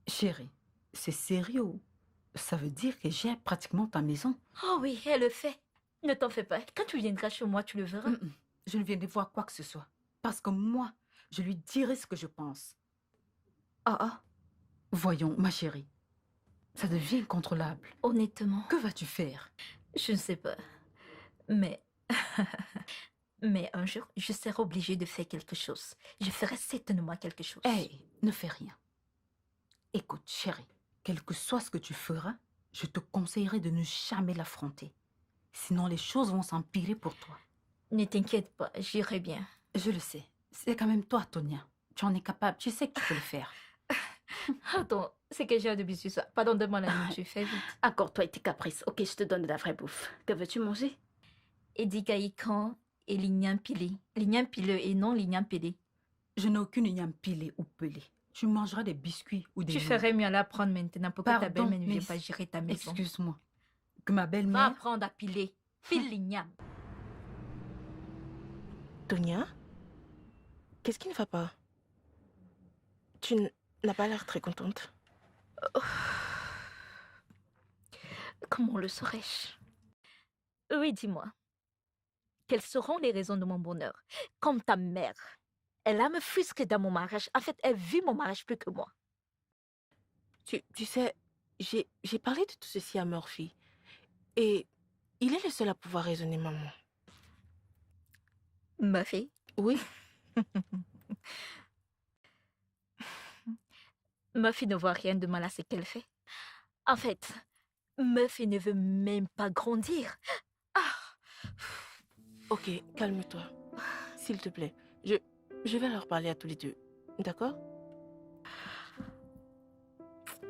Chérie, c'est sérieux. Ça veut dire que j'ai pratiquement ta maison. Oh oui, elle le fait. Ne t'en fais pas. Quand tu viendras chez moi, tu le verras. Je ne viendrai voir quoi que ce soit. Parce que moi, je lui dirai ce que je pense. Ah. Voyons, ma chérie. Ça devient incontrôlable. Honnêtement, Que vas-tu faire? je ne sais pas. Mais... Mais un jour, je serai obligée de faire quelque chose. Je ferai certainement quelque chose. Hey, ne fais rien. Écoute, chérie, quel que soit ce que tu feras, je te conseillerais de ne jamais l'affronter. Sinon, les choses vont s'empirer pour toi. Ne t'inquiète pas, j'irai bien. Je le sais. C'est quand même toi, Tonia. Tu en es capable. Tu sais que tu peux le faire. Attends, c'est que j'ai de bisous ça. Pardon, donne-moi la nourriture, fais vite. Accorde-toi et tes caprices. Ok, je te donne de la vraie bouffe. Que veux-tu manger? Edikaïkan et l'igname pilé. L'igname pileux et non l'igname pilé. Je n'ai aucune igname pilée ou pelée. Tu mangeras des biscuits ou des Tu nouilles. ferais mieux à la prendre maintenant pour que ta Pardon, belle-mère ne vienne mais pas gérer ta maison. Excuse-moi. Que ma Va belle-mère... apprendre à piler. Pile l'igname. Tonia, qu'est-ce qui ne va pas? Tu n'as pas l'air très contente. Comment le saurais-je? Oui, dis-moi. Quelles seront les raisons de mon bonheur? Comme ta mère. Elle a me frustrer dans mon mariage. En fait, elle vit mon mariage plus que moi. Tu sais, j'ai parlé de tout ceci à Murphy. Et il est le seul à pouvoir raisonner, maman. Murphy? Oui, Murphy ne voit rien de mal à ce qu'elle fait. En fait, Murphy ne veut même pas grandir. Ah! ok, calme-toi. S'il te plaît. Je vais leur parler à tous les deux. D'accord?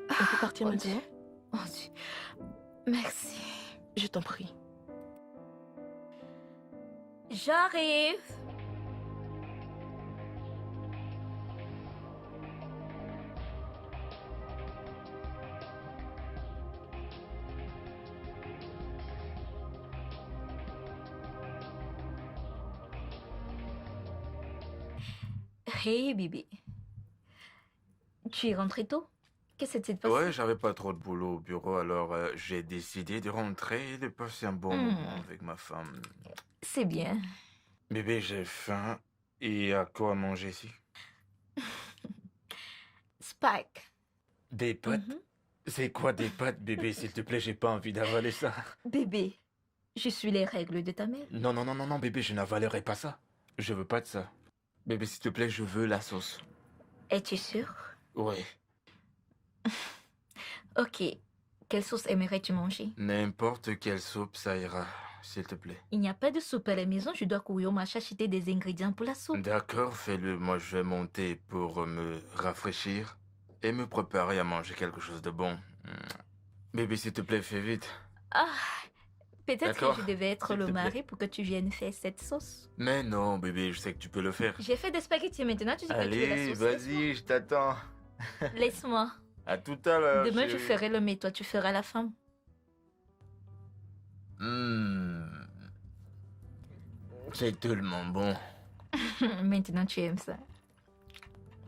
On peut partir Mon maintenant? Dieu. Mon Dieu. Merci. Je t'en prie. J'arrive. Hey, Bibi. Tu es rentré tôt? Qu'est-ce qui s'est passé? Ouais, j'avais pas trop de boulot au bureau, alors j'ai décidé de rentrer et de passer un bon moment avec ma femme. C'est bien. Bébé, j'ai faim. Et à quoi manger ici? Spike. Des pâtes? Mhm. C'est quoi des pâtes, bébé? S'il te plaît, j'ai pas envie d'avaler ça. Bébé, je suis les règles de ta mère. Non, non, non, non, non, bébé, je n'avalerai pas ça. Je veux pas de ça. Bébé, s'il te plaît, je veux la sauce. Es-tu sûr? Ouais. Ok. Quelle sauce aimerais-tu manger? N'importe quelle soupe, ça ira, s'il te plaît. Il n'y a pas de soupe à la maison, je dois courir au marché acheter des ingrédients pour la soupe. D'accord, fais-le. Moi, je vais monter pour me rafraîchir et me préparer à manger quelque chose de bon. Bébé, s'il te plaît, fais vite. Ah, peut-être que D'accord. je devais être S'il le te plaît. mari pour que tu viennes faire cette sauce. Mais non, bébé, je sais que tu peux le faire. J'ai fait des spaghettis maintenant, tu sais que tu veux la Allez, sauce. vas-y, je t'attends. Laisse-moi. À tout à l'heure. Demain, je chérie. ferai l'homme et toi, tu feras la femme. C'est tellement bon. Maintenant, tu aimes ça.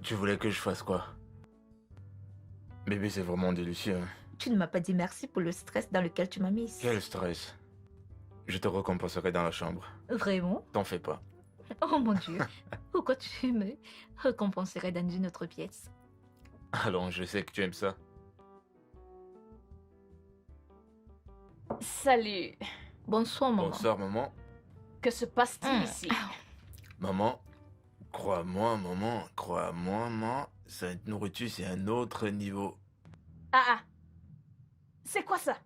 Tu voulais que je fasse quoi? Bébé, c'est vraiment délicieux. Hein. Tu ne m'as pas dit merci pour le stress dans lequel tu m'as mise. Quel stress. Je te récompenserai dans la chambre. Vraiment? T'en fais pas. Oh mon Dieu. Pourquoi tu me récompenserais dans une autre pièce? Allons, je sais que tu aimes ça. Salut. Bonsoir, maman. Bonsoir, maman. Que se passe-t-il ici? Maman, crois-moi, maman, cette nourriture, c'est un autre niveau. Ah. C'est quoi ça?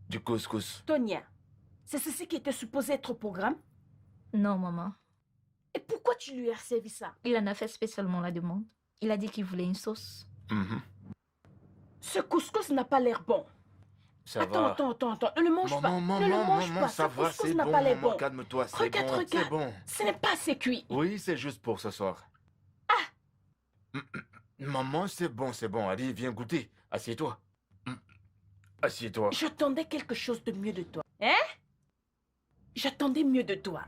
Du couscous. Tonia, c'est ceci qui était supposé être au programme? Non, maman. Et pourquoi tu lui as servi ça? Il en a fait spécialement la demande. Il a dit qu'il voulait une sauce. Mhm. Ce couscous n'a pas l'air bon. Ça Attends, va. attends. Ne le mange pas. Maman, Ne le maman, mange maman, pas. ça Ce va, couscous c'est n'a bon, pas l'air maman, bon. calme-toi, c'est Regarde, bon, c'est regarde. bon. Ce n'est pas assez cuit. Oui, c'est juste pour ce soir. Maman, c'est bon. Allez, viens goûter. Assieds-toi. Assieds-toi. J'attendais quelque chose de mieux de toi. Hein? J'attendais mieux de toi.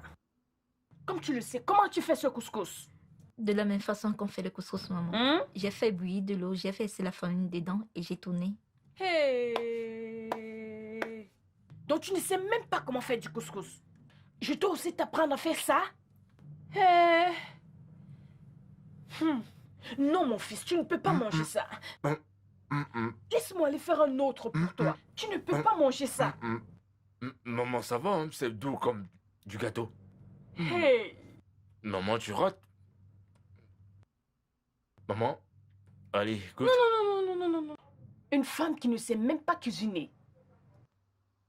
Comme tu le sais, comment tu fais ce couscous? De la même façon qu'on fait le couscous, maman. Hein? J'ai fait bouillir de l'eau, j'ai fait la farine dedans et j'ai tourné. Hey. Donc tu ne sais même pas comment faire du couscous. Je dois aussi t'apprendre à faire ça? Non, mon fils, tu ne peux pas manger ça. Laisse-moi aller faire un autre pour toi. Tu ne peux pas manger ça. Maman, ça va, hein, c'est doux comme du gâteau. Hey. Maman, tu rates. Maman, allez, goûte. Non. Une femme qui ne sait même pas cuisiner.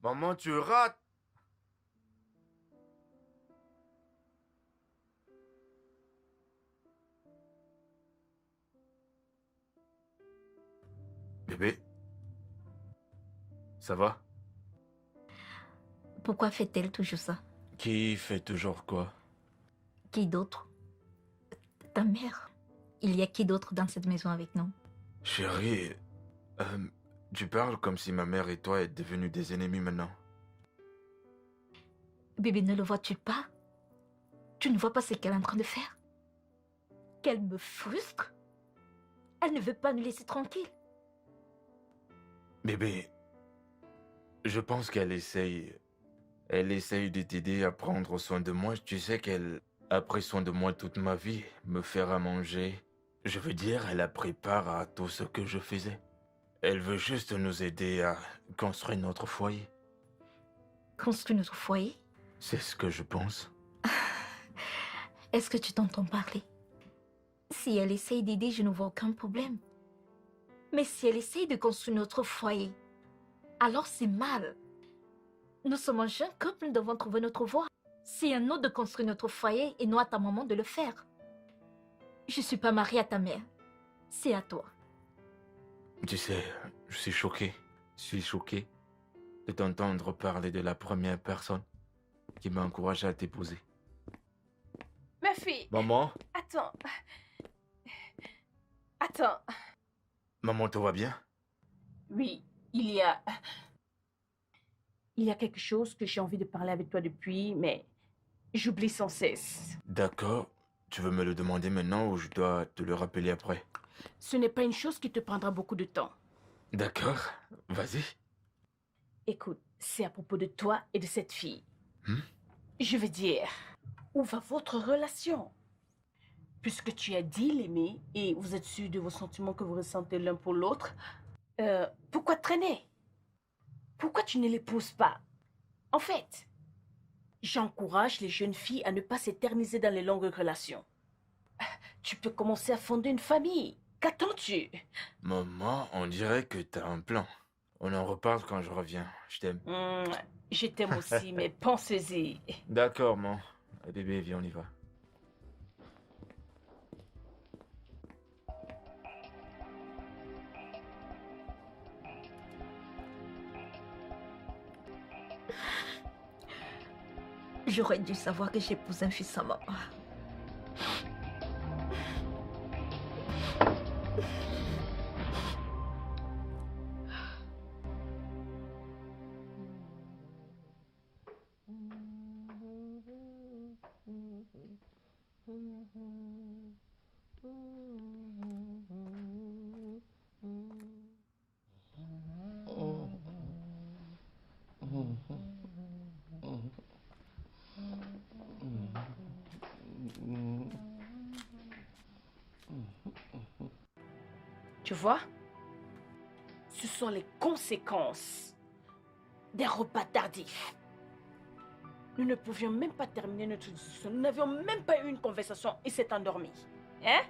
Maman, tu rates. Bébé, ça va? Pourquoi fait-elle toujours ça? Qui fait toujours quoi? Qui d'autre? Ta mère. Il y a qui d'autre dans cette maison avec nous? Chérie, tu parles comme si ma mère et toi êtes devenus des ennemis maintenant. Bébé, ne le vois-tu pas? Tu ne vois pas ce qu'elle est en train de faire? Qu'elle me frustre? Elle ne veut pas nous laisser tranquilles. Bébé, je pense qu'elle essaye. Elle essaye de t'aider à prendre soin de moi. Tu sais qu'elle a pris soin de moi toute ma vie, me faire à manger. Je veux dire, elle a pris part à tout ce que je faisais. Elle veut juste nous aider à construire notre foyer. Construire notre foyer? C'est ce que je pense. Est-ce que tu t'entends parler? Si elle essaye d'aider, je ne vois aucun problème. Mais si elle essaye de construire notre foyer, alors c'est mal. Nous sommes un jeune couple, nous devons trouver notre voie. C'est à nous de construire notre foyer et non à ta maman de le faire. Je ne suis pas mariée à ta mère. C'est à toi. Tu sais, je suis choqué. Je suis choqué de t'entendre parler de la première personne qui m'a encouragé à t'épouser. Ma fille, Maman? attends. Attends. Maman, tout va bien? Oui, il y a quelque chose que j'ai envie de parler avec toi depuis, mais j'oublie sans cesse. D'accord. Tu veux me le demander maintenant ou je dois te le rappeler après? Ce n'est pas une chose qui te prendra beaucoup de temps. D'accord. Vas-y. Écoute, c'est à propos de toi et de cette fille. Hmm? Je veux dire, où va votre relation? Puisque tu as dit l'aimer et vous êtes sûr de vos sentiments que vous ressentez l'un pour l'autre, pourquoi traîner? Pourquoi tu ne l'épouses pas? En fait, j'encourage les jeunes filles à ne pas s'éterniser dans les longues relations. Tu peux commencer à fonder une famille. Qu'attends-tu? Maman, on dirait que t'as un plan. On en reparle quand je reviens. Je t'aime. Je t'aime aussi, mais pensez-y. D'accord, maman. Bébé, viens, on y va. J'aurais dû savoir que j'épouse un fils sans maman. Tu vois? Ce sont les conséquences des repas tardifs. Nous ne pouvions même pas terminer notre discussion. Nous n'avions même pas eu une conversation. Il s'est endormi. Hein?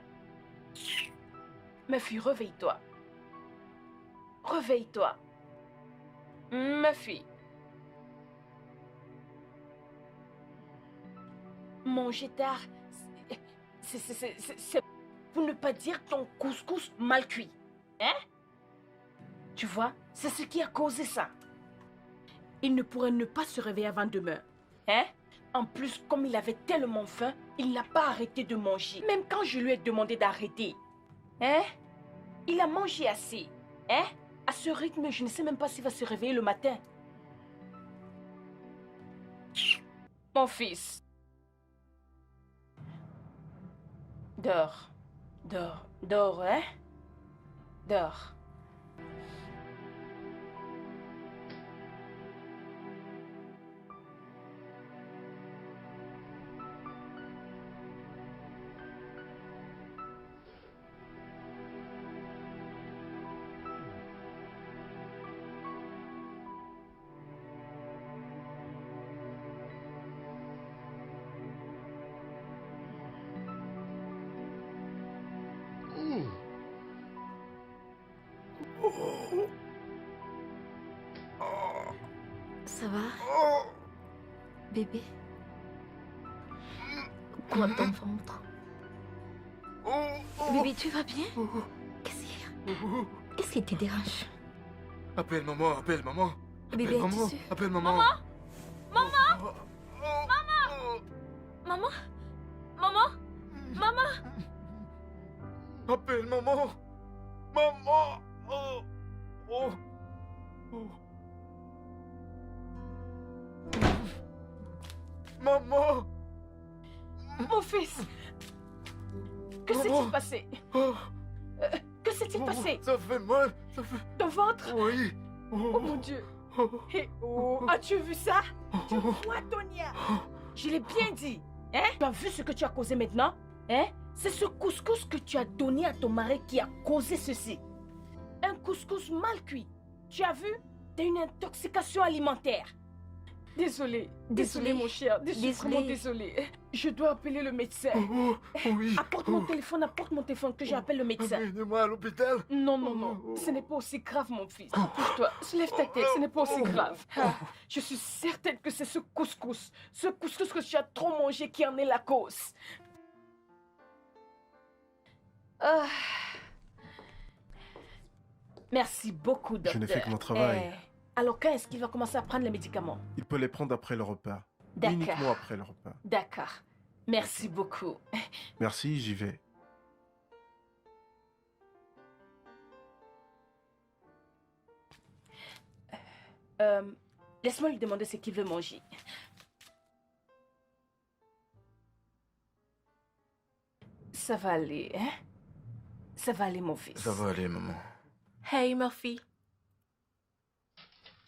Ma fille, réveille-toi. Réveille-toi. Ma fille. Manger tard, C'est pour ne pas dire ton couscous mal cuit. Hein? Tu vois, c'est ce qui a causé ça. Il ne pourrait ne pas se réveiller avant demain. Hein? En plus, comme il avait tellement faim, il n'a pas arrêté de manger. Même quand je lui ai demandé d'arrêter. Hein? Il a mangé assez. Hein? À ce rythme, je ne sais même pas s'il va se réveiller le matin. Mon fils. Dors. Dors. Dors, hein? Dors. Ça va, bébé? Quoi ton ventre? Bébé, tu vas bien? Qu'est-ce qu'il y a? Qu'est-ce qui te dérange? Appelle maman, appelle maman. Bébé, Appelle maman, es-tu sûr? appelle maman. Maman, maman, maman. Appelle maman. Maman. Oh. Oh. Oh. Maman. Mon fils. Que s'est-il passé? Oh. Que s'est-il passé? Ça fait mal. Ça fait... Ton ventre? Oui. Oh mon Dieu. Hey, oh, as-tu vu ça? Tu vois, Tonia? Je l'ai bien dit. Hein? Tu as vu ce que tu as causé maintenant? Hein? C'est ce couscous que tu as donné à ton mari qui a causé ceci. Un couscous mal cuit. Tu as vu? T'as une intoxication alimentaire. Désolé mon cher. Je suis vraiment désolée. Je dois appeler le médecin. Oh, oui. Apporte mon téléphone que j'appelle le médecin. Amenez-moi à l'hôpital. Non. Ce n'est pas aussi grave, mon fils. Pousse-toi. Lève ta tête. Ce n'est pas aussi grave. Ah, je suis certaine que c'est ce couscous. Ce couscous que tu as trop mangé qui en est la cause. Ah. Merci beaucoup, docteur. Je n'ai fait que mon travail. Alors, quand est-ce qu'il va commencer à prendre les médicaments? Il peut les prendre après le repas. D'accord. Uniquement après le repas. D'accord. Merci beaucoup. Merci, j'y vais. Laisse-moi lui demander ce qu'il veut manger. Ça va aller, hein? Ça va aller, mon fils. Ça va aller, maman. Hey Murphy.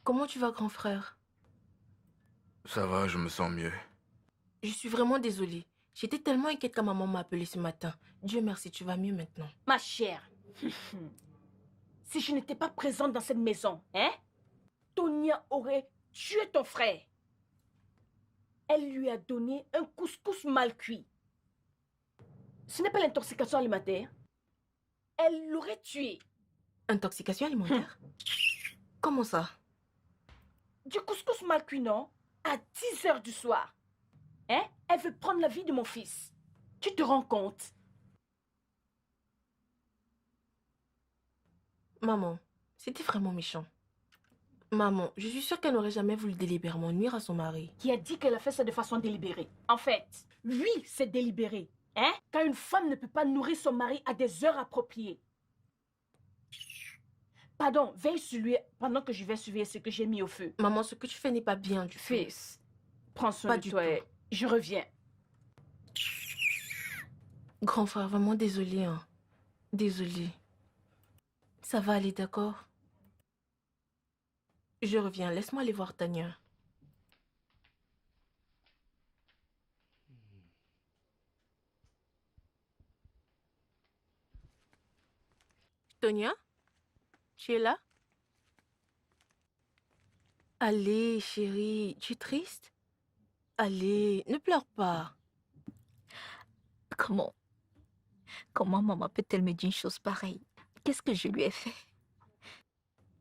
Comment tu vas, grand frère? Ça va, je me sens mieux. Je suis vraiment désolée. J'étais tellement inquiète quand maman m'a appelé ce matin. Dieu merci, tu vas mieux maintenant. Ma chère, si je n'étais pas présente dans cette maison, hein? Tonia aurait tué ton frère. Elle lui a donné un couscous mal cuit. Ce n'est pas l'intoxication alimentaire. Elle l'aurait tué. Intoxication alimentaire? Comment ça? Du couscous mal cuit, non? À 10 heures du soir. Hein? Elle veut prendre la vie de mon fils. Tu te rends compte? Maman, c'était vraiment méchant. Maman, je suis sûre qu'elle n'aurait jamais voulu délibérément nuire à son mari. Qui a dit qu'elle a fait ça de façon délibérée? En fait, oui, c'est délibéré. Hein? Car une femme ne peut pas nourrir son mari à des heures appropriées. Pardon, veille sur lui pendant que je vais surveiller ce que j'ai mis au feu. Maman, ce que tu fais n'est pas bien du tout. Fils, prends soin Pas de du toi tout. et je reviens. Grand frère, vraiment désolé, hein. Désolé. Ça va aller, d'accord? Je reviens, laisse-moi aller voir Tania. Tonia? Tu es là? Allez, chérie, tu es triste? Allez, ne pleure pas. Comment maman peut-elle me dire une chose pareille? Qu'est-ce que je lui ai fait?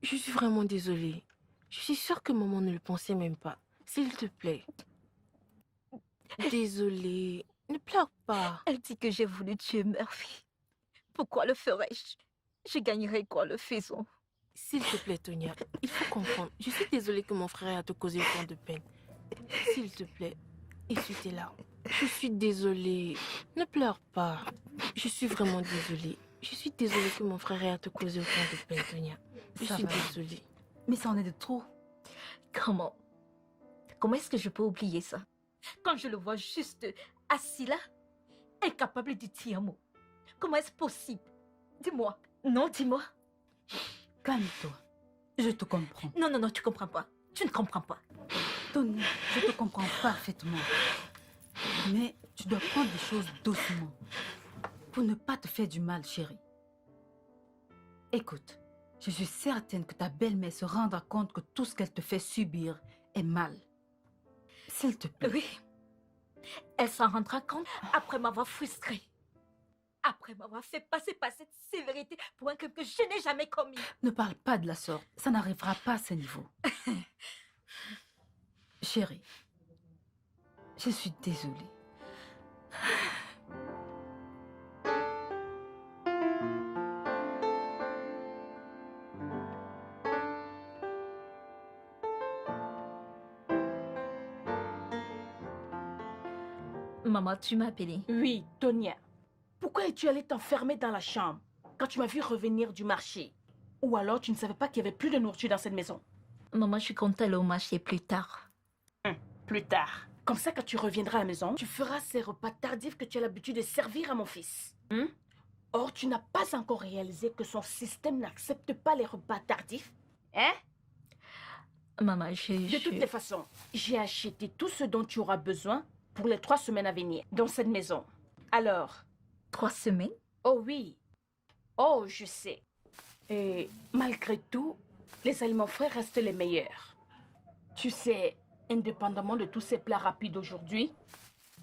Je suis vraiment désolée. Je suis sûre que maman ne le pensait même pas. S'il te plaît. Désolée. Ne pleure pas. Elle dit que j'ai voulu tuer Murphy. Pourquoi le ferais-je? Je gagnerais quoi le faisant? S'il te plaît, Tonia, il faut comprendre. Je suis désolée que mon frère ait à te causer autant de peine. S'il te plaît, essuie tes larmes. Je suis désolée. Ne pleure pas. Je suis vraiment désolée. Je suis désolée que mon frère ait à te causer autant de peine, Tonia. Je Ça suis va. désolée. Mais ça en est de trop. Comment est-ce que je peux oublier ça? Quand je le vois juste assis là, incapable de dire un mot. Comment est-ce possible? Dis-moi. Non, dis-moi. Calme-toi. Je te comprends. Non, non, non, tu comprends pas. Tu ne comprends pas. Tony, je te comprends parfaitement. Mais tu dois prendre les choses doucement. Pour ne pas te faire du mal, chérie. Écoute, je suis certaine que ta belle-mère se rendra compte que tout ce qu'elle te fait subir est mal. S'il te plaît. Oui. Elle s'en rendra compte après m'avoir frustrée. Après m'avoir fait passer par cette sévérité pour un crime que je n'ai jamais commis. Ne parle pas de la sorte. Ça n'arrivera pas à ce niveau. Chérie, je suis désolée. Maman, tu m'as appelé. Oui, Tonia. Pourquoi es-tu allée t'enfermer dans la chambre quand tu m'as vu revenir du marché? Ou alors tu ne savais pas qu'il y avait plus de nourriture dans cette maison? Maman, je compte aller au marché plus tard. Plus tard. Comme ça, quand tu reviendras à la maison, tu feras ces repas tardifs que tu as l'habitude de servir à mon fils. Or, tu n'as pas encore réalisé que son système n'accepte pas les repas tardifs. Hein? Maman, De toutes les façons, j'ai acheté tout ce dont tu auras besoin pour les 3 semaines à venir dans cette maison. Alors, 3 semaines? oh oui. Oh, je sais. Et malgré tout, les aliments frais restent les meilleurs. Tu sais, indépendamment de tous ces plats rapides aujourd'hui,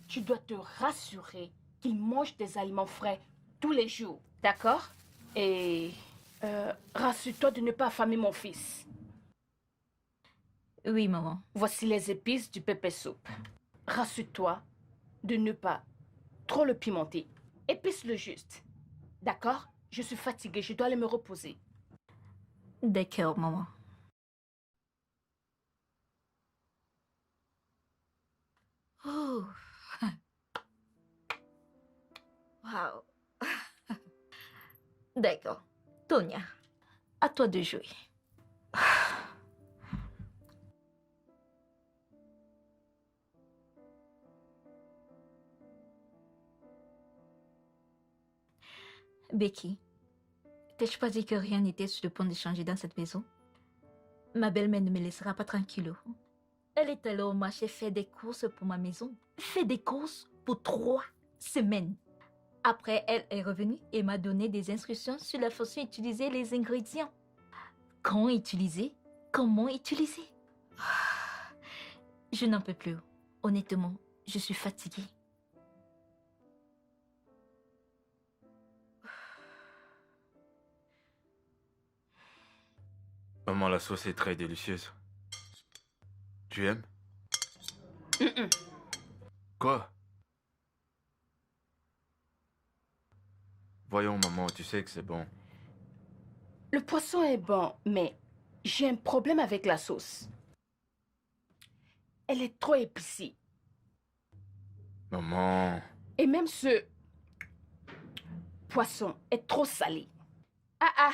tu dois te rassurer qu'il mange des aliments frais tous les jours, d'accord? Et rassure-toi de ne pas affamer mon fils. Oui, maman. Voici les épices du pepper soup. Rassure-toi de ne pas trop le pimenter. Épice le juste. D'accord? Je suis fatiguée, je dois aller me reposer. D'accord, maman. Oh. Wow. D'accord. Tonia, à toi de jouer. Becky, t'ai-je pas dit que rien n'était sur le point de changer dans cette maison? Ma belle-mère ne me laissera pas tranquille. Elle est allée au marché faire des courses pour ma maison. Fait des courses pour 3 semaines. Après, elle est revenue et m'a donné des instructions sur la façon d'utiliser les ingrédients. Quand utiliser? Comment utiliser? Je n'en peux plus. Honnêtement, je suis fatiguée. Maman, la sauce est très délicieuse. Tu aimes? Quoi? Voyons, maman, tu sais que c'est bon. Le poisson est bon, mais j'ai un problème avec la sauce. Elle est trop épicée. Maman, Et même ce poisson est trop salé. Ah ah,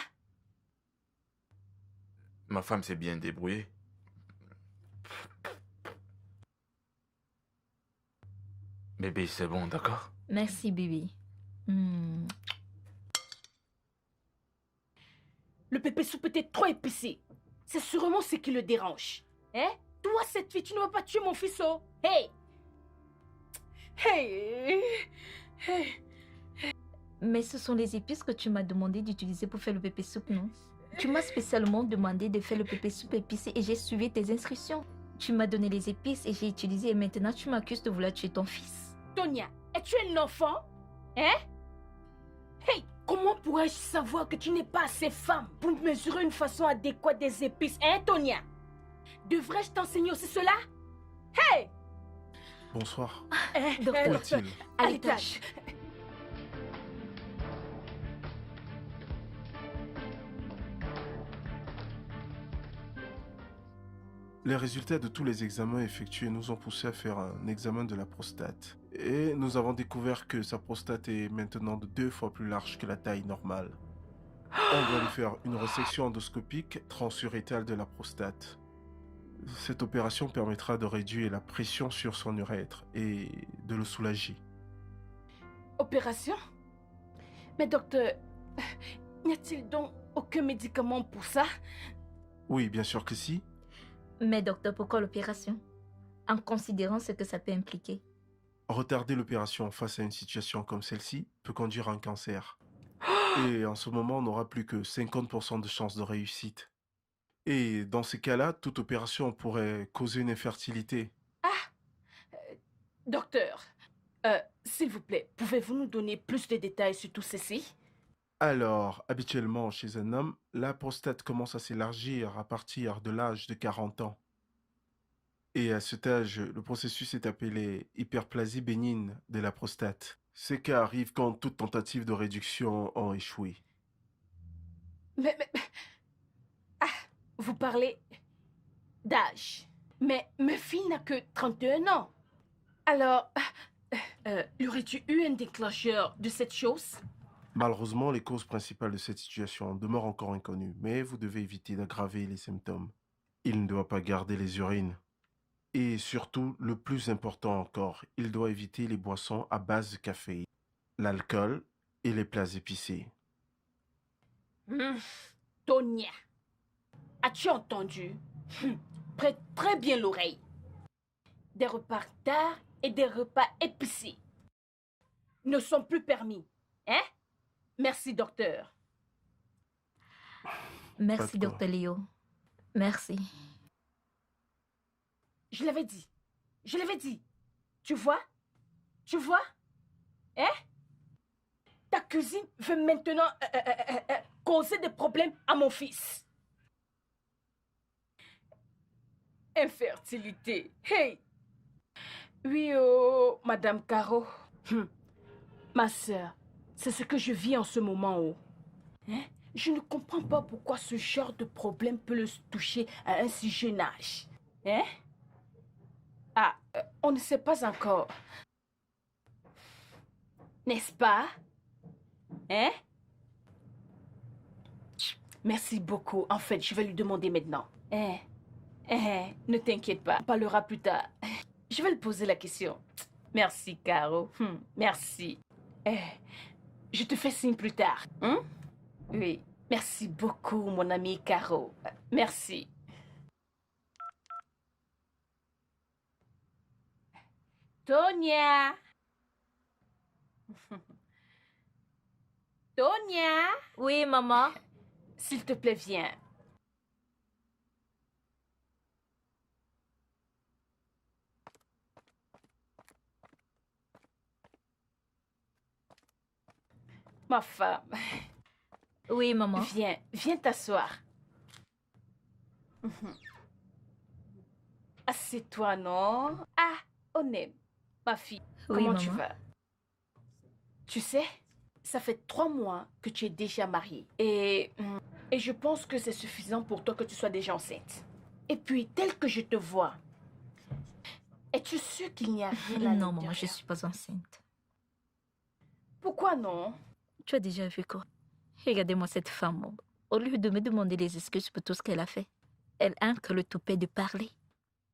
ma femme s'est bien débrouillée. Bébé, c'est bon, d'accord? Merci, bébé. le pépé soupe était trop épicé. C'est sûrement ce qui le dérange. Hein? Toi, cette fille, tu ne vas pas tuer mon fils, oh? Hey! Hey! Hey! Mais ce sont les épices que tu m'as demandé d'utiliser pour faire le pépé soupe, non? Tu m'as spécialement demandé de faire le pépé soupe épicé et j'ai suivi tes instructions. Tu m'as donné les épices et j'ai utilisé et maintenant tu m'accuses de vouloir tuer ton fils. Tonia, es-tu un enfant? Hein? Hey! Comment pourrais-je savoir que tu n'es pas assez femme pour mesurer une façon adéquate des épices, hein, Tonia? Devrais-je t'enseigner aussi cela? Hey! Bonsoir. Docteur. Où est-il? À à l'étage. l'étage. Les résultats de tous les examens effectués nous ont poussé à faire un examen de la prostate. Et nous avons découvert que sa prostate est maintenant de 2 fois plus large que la taille normale. On doit lui faire une resection endoscopique transurétale de la prostate. Cette opération permettra de réduire la pression sur son urètre et de le soulager. Opération? Mais docteur, n'y a-t-il donc aucun médicament pour ça? Oui, bien sûr que si. Mais docteur, pourquoi l'opération? En considérant ce que ça peut impliquer. Retarder l'opération face à une situation comme celle-ci peut conduire à un cancer. Et en ce moment, on n'aura plus que 50% de chances de réussite. Et dans ces cas-là, toute opération pourrait causer une infertilité. Docteur, s'il vous plaît, pouvez-vous nous donner plus de détails sur tout ceci? Alors, habituellement, chez un homme, la prostate commence à s'élargir à partir de l'âge de 40 ans. Et à cet âge, le processus est appelé hyperplasie bénigne de la prostate. Ces cas arrivent quand toute tentative de réduction ont échoué. Mais... Ah, vous parlez d'âge. Mais ma fille n'a que 31 ans. Alors, y aurait-tu eu un déclencheur de cette chose? Malheureusement, les causes principales de cette situation demeurent encore inconnues, mais vous devez éviter d'aggraver les symptômes. Il ne doit pas garder les urines. Et surtout, le plus important encore, il doit éviter les boissons à base de café, l'alcool et les plats épicés. Tonia, as-tu entendu? Prête très bien l'oreille. Des repas tard et des repas épicés ne sont plus permis. Hein? Merci, docteur. Merci, Pas de quoi. docteur Léo. Merci. Je l'avais dit. Je l'avais dit. Tu vois? Tu vois? Hein? Ta cousine veut maintenant causer des problèmes à mon fils. Infertilité. Hey! Oui, oh, Madame Caro. Ma sœur, c'est ce que je vis en ce moment. Oh. Hein? Je ne comprends pas pourquoi ce genre de problème peut le toucher à un si jeune âge. Hein? Ah, on ne sait pas encore. N'est-ce pas? Hein? Merci beaucoup. En fait, je vais lui demander maintenant. Ne t'inquiète pas, on parlera plus tard. Je vais lui poser la question. Merci, Caro. Merci. Je te fais signe plus tard. Hein? Oui. Merci beaucoup, mon ami Caro. Merci. Tonia! Tonia! Oui, maman. S'il te plaît, viens. Ma femme, Oui, maman. viens t'asseoir. Assieds-toi, non? Ah, on aime. Ma fille, Oui, comment tu maman. vas? Tu sais, ça fait 3 mois que tu es déjà mariée. Et je pense que c'est suffisant pour toi que tu sois déjà enceinte. Et puis, tel que je te vois, es-tu sûre qu'il n'y a rien à Non, maman, je l'intérieur? suis pas enceinte. Pourquoi non? Tu as déjà vu quoi? Regardez-moi cette femme. Au lieu de me demander des excuses pour tout ce qu'elle a fait, elle a que le toupet de parler.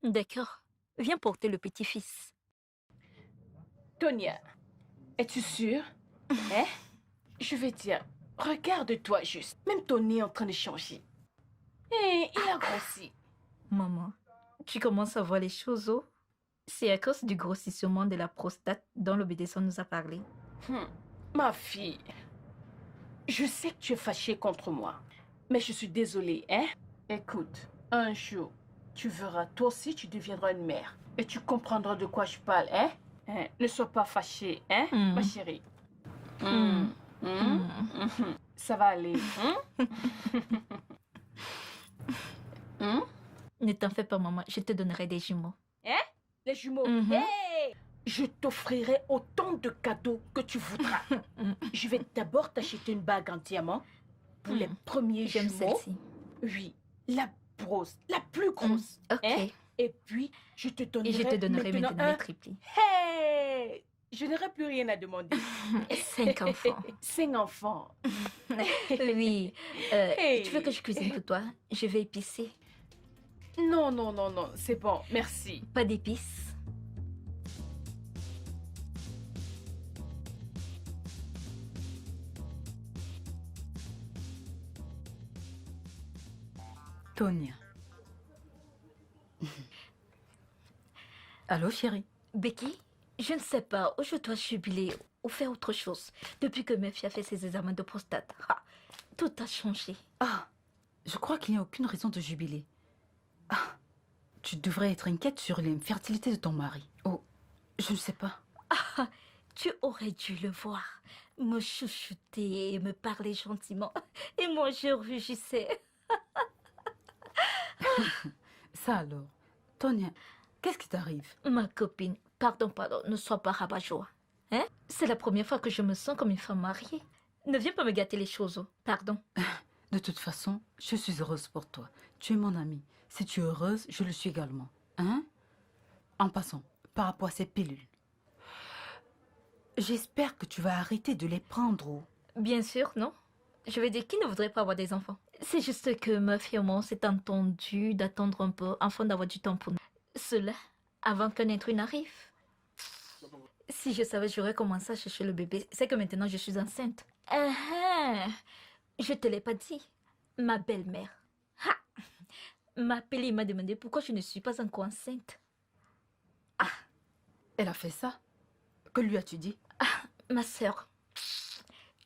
D'accord. Viens porter le petit-fils. Tonia, es-tu sûre? Hein? Je vais dire, regarde-toi juste. Même ton nez est en train de changer. Et il a grossi. Maman, tu commences à voir les choses, oh? C'est à cause du grossissement de la prostate dont l'obédissant nous a parlé. Ma fille, je sais que tu es fâchée contre moi, mais je suis désolée, hein? Écoute, un jour, tu verras, toi aussi tu deviendras une mère. Et tu comprendras de quoi je parle, hein? Ne sois pas fâchée, hein, ma chérie? Ça va aller, Ne t'en fais pas, maman. Je te donnerai des jumeaux. Hein? Les jumeaux. Mhm. Hey! je t'offrirai autant de cadeaux que tu voudras. Je vais d'abord t'acheter une bague en diamant pour les premiers J'aime jumeaux. celle-ci. Oui, la grosse, la plus grosse. Ok. Hein? Et puis, je te donnerai, Et je te donnerai maintenant un... les triplis. Hey! Je n'aurai plus rien à demander. 5 enfants. 5 enfants. Oui. Hey. Tu veux que je cuisine pour toi? Je vais épicer. Non, non, non, non, c'est bon, merci. Pas d'épices. Tonia. Allô, chérie? Becky, je ne sais pas où je dois jubiler ou faire autre chose. Depuis que Murphy a fait ses examens de prostate, tout a changé. Ah, je crois qu'il n'y a aucune raison de jubiler. Ah, tu devrais être inquiète sur l'infertilité de ton mari. Oh, je ne sais pas. Tu aurais dû le voir, me chouchouter et me parler gentiment. Et moi, je rugissais. Ça alors, Tonia, qu'est-ce qui t'arrive? Ma copine, pardon, ne sois pas rabat-joie. Hein? C'est la première fois que je me sens comme une femme mariée. Ne viens pas me gâter les choses, pardon. De toute façon, je suis heureuse pour toi. Tu es mon amie. Si tu es heureuse, je le suis également. Hein? En passant, par rapport à ces pilules, j'espère que tu vas arrêter de les prendre. Bien sûr, non. Je veux dire, qui ne voudrait pas avoir des enfants? C'est juste que Murphy et moi, on s'est entendu d'attendre un peu afin d'avoir du temps pour nous. Cela, avant qu'un intrus n'arrive. Si je savais, j'aurais commencé à chercher le bébé. C'est que maintenant, je suis enceinte. Je te l'ai pas dit. Ma belle-mère m'a appelé et m'a demandé pourquoi je ne suis pas encore enceinte. Elle a fait ça? Que lui as-tu dit? Ma sœur,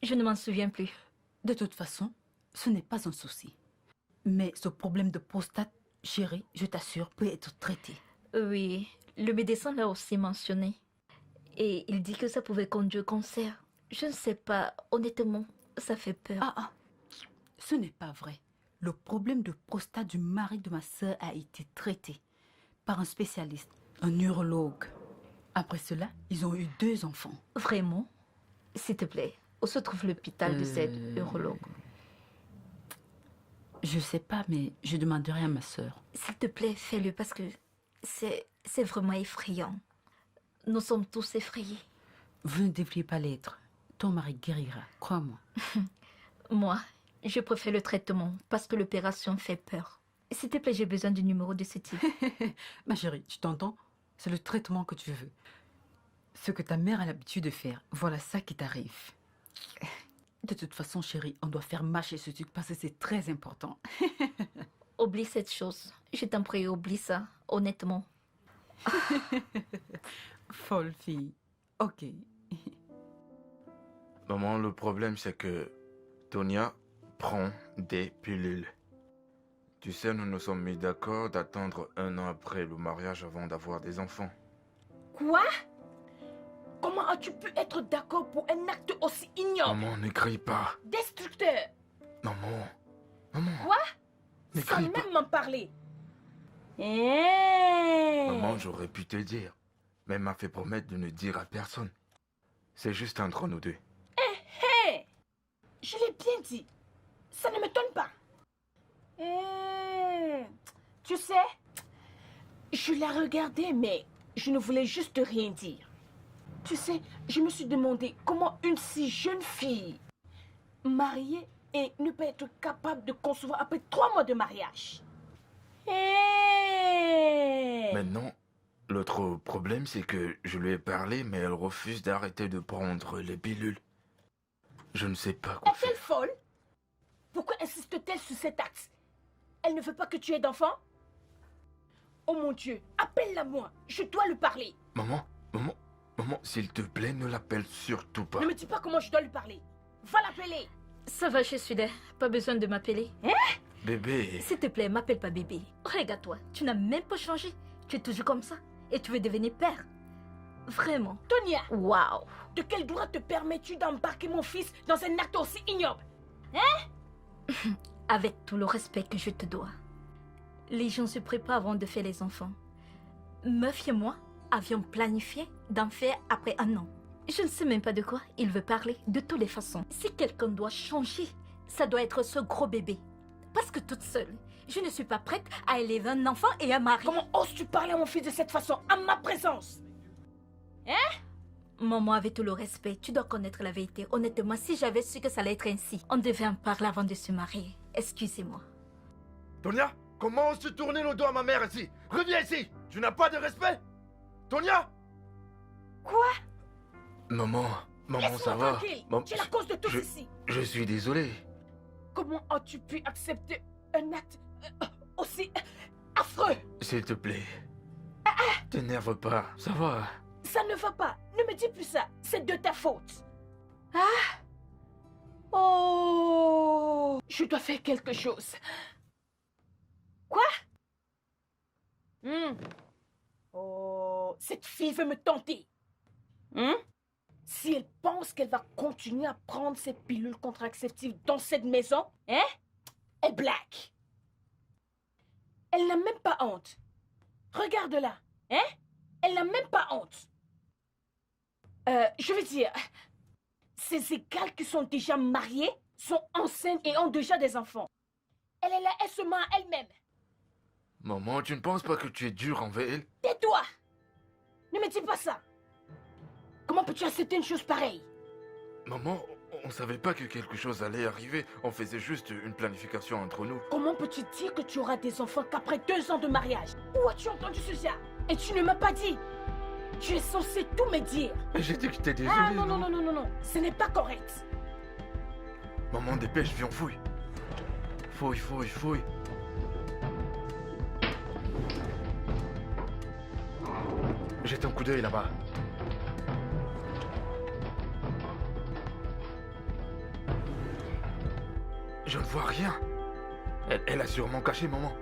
je ne m'en souviens plus. De toute façon, ce n'est pas un souci. Mais ce problème de prostate, chérie, je t'assure, peut être traité. Oui, le médecin l'a aussi mentionné. Et il dit que ça pouvait conduire au cancer. Je ne sais pas, honnêtement, ça fait peur. Ce n'est pas vrai. Le problème de prostate du mari de ma sœur a été traité par un spécialiste, un urologue. Après cela, ils ont eu 2 enfants. Vraiment? S'il te plaît, où se trouve l'hôpital de cette urologue? Je sais pas, mais je demanderai à ma sœur. S'il te plaît, fais-le parce que c'est vraiment effrayant. Nous sommes tous effrayés. Vous ne devriez pas l'être. Ton mari guérira, crois-moi. Moi, je préfère le traitement parce que l'opération fait peur. S'il te plaît, j'ai besoin du numéro de ce type. Ma chérie, tu t'entends? C'est le traitement que tu veux. Ce que ta mère a l'habitude de faire, voilà ça qui t'arrive. De toute façon, chérie, on doit faire marcher ce truc parce que c'est très important. Oublie cette chose. Je t'en prie, oublie ça, honnêtement. Folle fille. Ok. Maman, le problème c'est que Tonia prend des pilules. Tu sais, nous nous sommes mis d'accord d'attendre 1 an après le mariage avant d'avoir des enfants. Quoi? Comment as-tu pu être d'accord pour un acte aussi ignoble, Maman, ne crie pas. destructeur? Maman. Maman. Quoi? Ne Sans crie pas. même m'en parler. Maman, j'aurais pu te dire. Mais elle m'a fait promettre de ne dire à personne. C'est juste entre nous deux. Hé! Je l'ai bien dit. Ça ne m'étonne pas. Tu sais, je l'ai regardé, mais je ne voulais juste rien dire. Tu sais, je me suis demandé comment une si jeune fille, mariée et ne peut être capable de concevoir après 3 mois de mariage. Maintenant, l'autre problème, c'est que je lui ai parlé, mais elle refuse d'arrêter de prendre les pilules. Je ne sais pas quoi Est-elle faire. folle? Pourquoi insiste-t-elle sur cet acte? Elle ne veut pas que tu aies d'enfant? Oh mon Dieu, appelle-la moi, je dois lui parler. Maman, s'il te plaît, ne l'appelle surtout pas. Ne me dis pas comment je dois lui parler. Va l'appeler. Ça va, je suis là. Pas besoin de m'appeler. Bébé. S'il te plaît, m'appelle pas bébé. Regarde-toi, tu n'as même pas changé. Tu es toujours comme ça. Et tu veux devenir père. Vraiment. Tonia, Waouh. de quel droit te permets-tu d'embarquer mon fils dans un acte aussi ignoble? Avec tout le respect que je te dois. Les gens se préparent avant de faire les enfants. Meuf et moi, avions planifié d'en faire après un an. Je ne sais même pas de quoi il veut parler, de toutes les façons. Si quelqu'un doit changer, ça doit être ce gros bébé. Parce que toute seule, je ne suis pas prête à élever un enfant et à marier. Comment oses-tu parler à mon fils de cette façon, à ma présence? Maman, avec tout le respect, tu dois connaître la vérité. Honnêtement, si j'avais su que ça allait être ainsi, on devait en parler avant de se marier. Excusez-moi. Tonia, comment oses-tu tourner le dos à ma mère ici? Reviens ici! Tu n'as pas de respect? Tonia! Quoi? Maman, ça Laisse-moi va? tranquille. Maman, Tu es la cause de tout je- ceci. Je suis désolé. Comment as-tu pu accepter un acte aussi affreux? S'il te plaît. T'énerve pas, ça va. Ça ne va pas. Ne me dis plus ça. C'est de ta faute. Ah! Oh! Je dois faire quelque chose. Quoi? Oh, cette fille veut me tenter. Si elle pense qu'elle va continuer à prendre ses pilules contraceptives dans cette maison, elle blague. Elle n'a même pas honte. Regarde-la, Elle n'a même pas honte. Je veux dire, ses égales qui sont déjà mariées, sont enceintes et ont déjà des enfants. Elle est là, elle se ment à elle-même. Maman, tu ne penses pas que tu es dur envers elle? Tais-toi! Ne me dis pas ça. Comment peux-tu accepter une chose pareille? Maman, on savait pas que quelque chose allait arriver. On faisait juste une planification entre nous. Comment peux-tu dire que tu auras des enfants qu'après 2 ans de mariage? Où as-tu entendu cela? Et tu ne m'as pas dit. Tu es censé tout me dire. J'ai dit que t'es désolé. Ah non, non, non, non, non, non. Ce n'est pas correct. Maman, dépêche, viens, fouille. Fouille. Jette un coup d'œil là-bas. Je ne vois rien. Elle a sûrement caché, maman.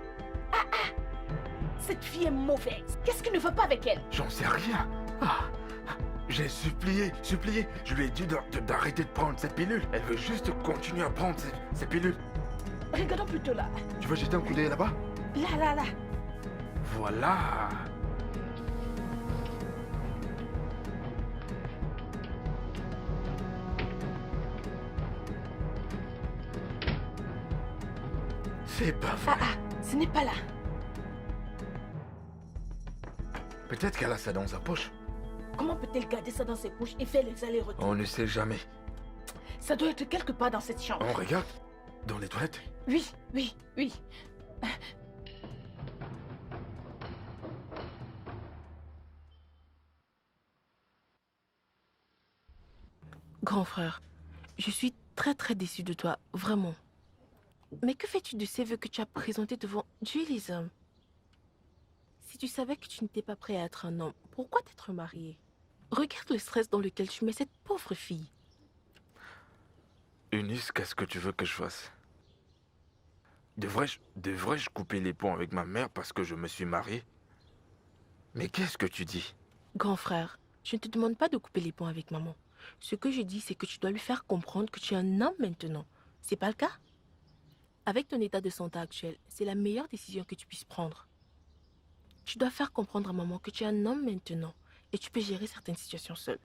Cette fille est mauvaise. Qu'est-ce qui ne va pas avec elle? J'en sais rien. J'ai supplié. Je lui ai dit d'arrêter de prendre cette pilule. Elle veut juste continuer à prendre ces pilules. Regardons plutôt là. Tu veux jeter un coup d'œil là-bas? Là. Voilà. C'est pas vrai. Ce n'est pas là. Peut-être qu'elle a ça dans sa poche. Comment peut-elle garder ça dans ses poches et faire les allers-retours? On ne sait jamais. Ça doit être quelque part dans cette chambre. On regarde? Dans les toilettes? Oui. Grand frère, je suis très très déçue de toi, vraiment. Mais que fais-tu de ces vœux que tu as présentés devant Dieu et les hommes? Si tu savais que tu n'étais pas prêt à être un homme, pourquoi t'être marié? Regarde le stress dans lequel tu mets cette pauvre fille. Eunice, qu'est-ce que tu veux que je fasse? Devrais-je couper les ponts avec ma mère parce que je me suis marié? Mais qu'est-ce que tu dis? Grand frère, je ne te demande pas de couper les ponts avec maman. Ce que je dis, c'est que tu dois lui faire comprendre que tu es un homme maintenant. C'est pas le cas? Avec ton état de santé actuel, c'est la meilleure décision que tu puisses prendre. Tu dois faire comprendre à maman que tu es un homme maintenant et tu peux gérer certaines situations seul.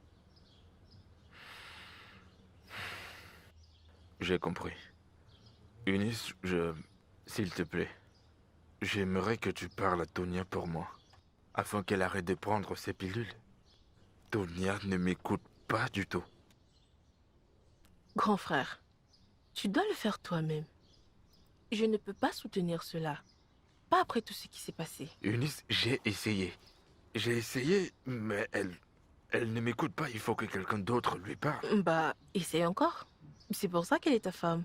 J'ai compris. Eunice, s'il te plaît, j'aimerais que tu parles à Tonia pour moi, afin qu'elle arrête de prendre ses pilules. Tonia ne m'écoute pas du tout. Grand frère, tu dois le faire toi-même. Je ne peux pas soutenir cela. Pas après tout ce qui s'est passé. Eunice, j'ai essayé. Mais elle ne m'écoute pas. Il faut que quelqu'un d'autre lui parle. Bah, essaye encore. C'est pour ça qu'elle est ta femme.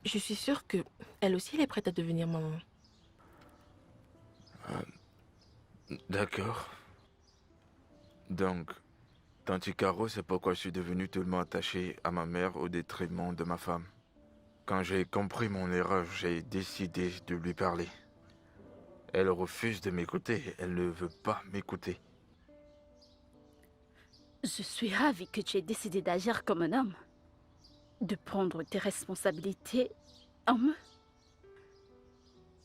Je suis sûre que elle aussi, elle est prête à devenir maman. D'accord. Donc, Tanti Caro, c'est pourquoi je suis devenu tellement attaché à ma mère au détriment de ma femme. Quand j'ai compris mon erreur, j'ai décidé de lui parler. Elle refuse de m'écouter. Elle ne veut pas m'écouter. Je suis ravie que tu aies décidé d'agir comme un homme. De prendre tes responsabilités en main.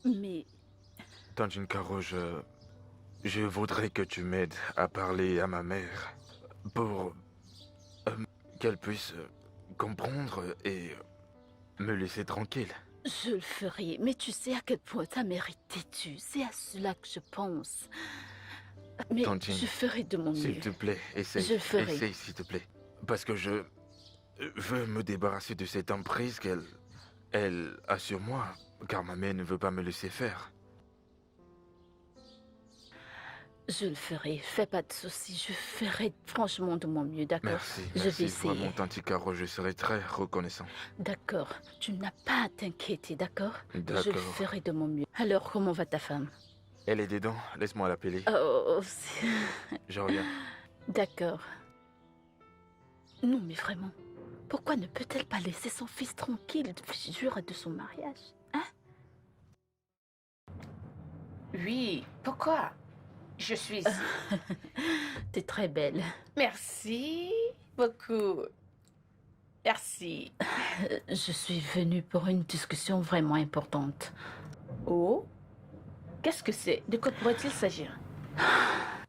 Mais Tanti Caro, Je voudrais que tu m'aides à parler à ma mère pour qu'elle puisse comprendre et me laisser tranquille. Je le ferai, mais tu sais à quel point ta mère est têtue. C'est à cela que je pense. Mais Tantine, je ferai de mon s'il mieux. te plaît, essaye. Je le ferai. Essaye, s'il te plaît. Parce que je veux me débarrasser de cette emprise qu'elle a sur moi, car ma mère ne veut pas me laisser faire. Je le ferai. Fais pas de soucis. Je ferai franchement de mon mieux, d'accord? Merci, Je vais merci essayer. vraiment, Tanti Caro, je serai très reconnaissant. D'accord. Tu n'as pas à t'inquiéter, d'accord? Je le D'accord. ferai de mon mieux. Alors, comment va ta femme? Elle est dedans, laisse-moi l'appeler. Oh, Je reviens. d'accord. Non, mais vraiment, pourquoi ne peut-elle pas laisser son fils tranquille le jour de son mariage? Hein? Oui, pourquoi? Je suis ici. T'es très belle. Merci beaucoup. Merci. Je suis venue pour une discussion vraiment importante. Oh? Qu'est-ce que c'est? De quoi pourrait-il s'agir?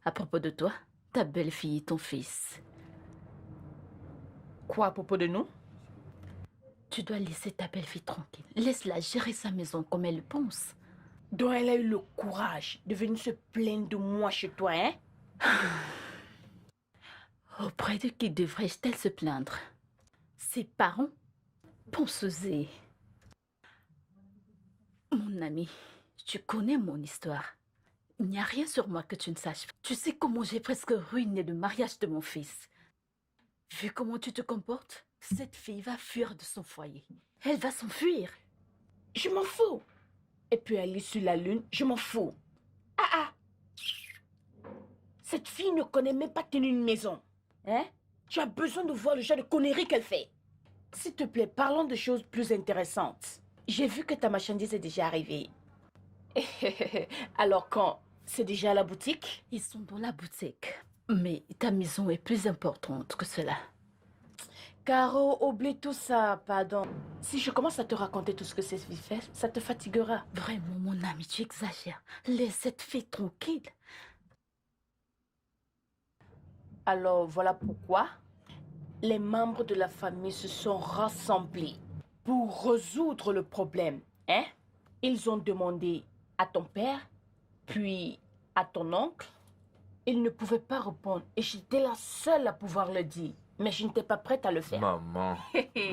À propos de toi, ta belle-fille et ton fils. Quoi à propos de nous? Tu dois laisser ta belle-fille tranquille. Laisse-la gérer sa maison comme elle le pense. Donc elle a eu le courage de venir se plaindre de moi chez toi, hein? Auprès de qui devrais-je-t-elle se plaindre? Ses parents? Pensez-y. Mon ami, tu connais mon histoire. Il n'y a rien sur moi que tu ne saches. Tu sais comment j'ai presque ruiné le mariage de mon fils. Vu comment tu te comportes, cette fille va fuir de son foyer. Elle va s'enfuir. Je m'en fous. Et puis aller sur la lune, je m'en fous. Ah ah! Cette fille ne connaît même pas tenir une maison. Hein? Tu as besoin de voir le genre de conneries qu'elle fait. S'il te plaît, parlons de choses plus intéressantes. J'ai vu que ta marchandise est déjà arrivée. Alors quand? C'est déjà à la boutique? Ils sont dans la boutique. Mais ta maison est plus importante que cela. Caro, oublie tout ça, pardon. Si je commence à te raconter tout ce que cette fille fait, ça te fatiguera. Vraiment, mon ami, tu exagères. Laisse cette fille tranquille. Alors voilà pourquoi les membres de la famille se sont rassemblés pour résoudre le problème. Hein? Ils ont demandé à ton père, puis à ton oncle. Ils ne pouvaient pas répondre et j'étais la seule à pouvoir le dire. Mais je n'étais pas prête à le faire. Maman,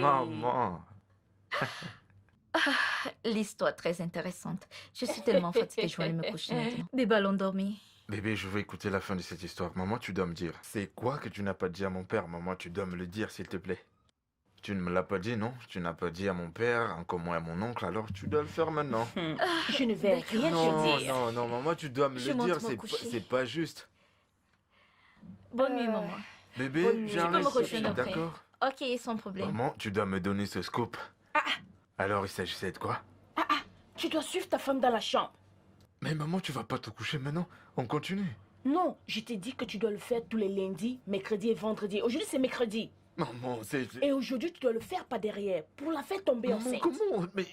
maman. L'histoire très intéressante. Je suis tellement fatiguée, je vais aller me coucher maintenant. Des ballons dormis. Bébé, je veux écouter la fin de cette histoire. Maman, tu dois me dire. C'est quoi que tu n'as pas dit à mon père? Maman, tu dois me le dire, s'il te plaît. Tu ne me l'as pas dit, non? Tu n'as pas dit à mon père, encore moins à mon oncle, alors tu dois le faire maintenant. Je ne vais rien Non, te dire. non, maman, tu dois me Je le monte dire, me c'est coucher. pas juste. Bonne nuit, maman. Bonne Bébé, nuit. j'ai Tu un peux me récit, rejoindre après. d'accord? Ok, sans problème. Maman, tu dois me donner ce scoop. Alors, il s'agissait de quoi? Tu dois suivre ta femme dans la chambre. Mais maman, tu vas pas te coucher maintenant? On continue. Non, je t'ai dit que tu dois le faire tous les lundis, mercredis et vendredis. Aujourd'hui, c'est mercredi. Maman, c'est... Et aujourd'hui, tu dois le faire par derrière pour la faire tomber Maman, enceinte. comment? Mais...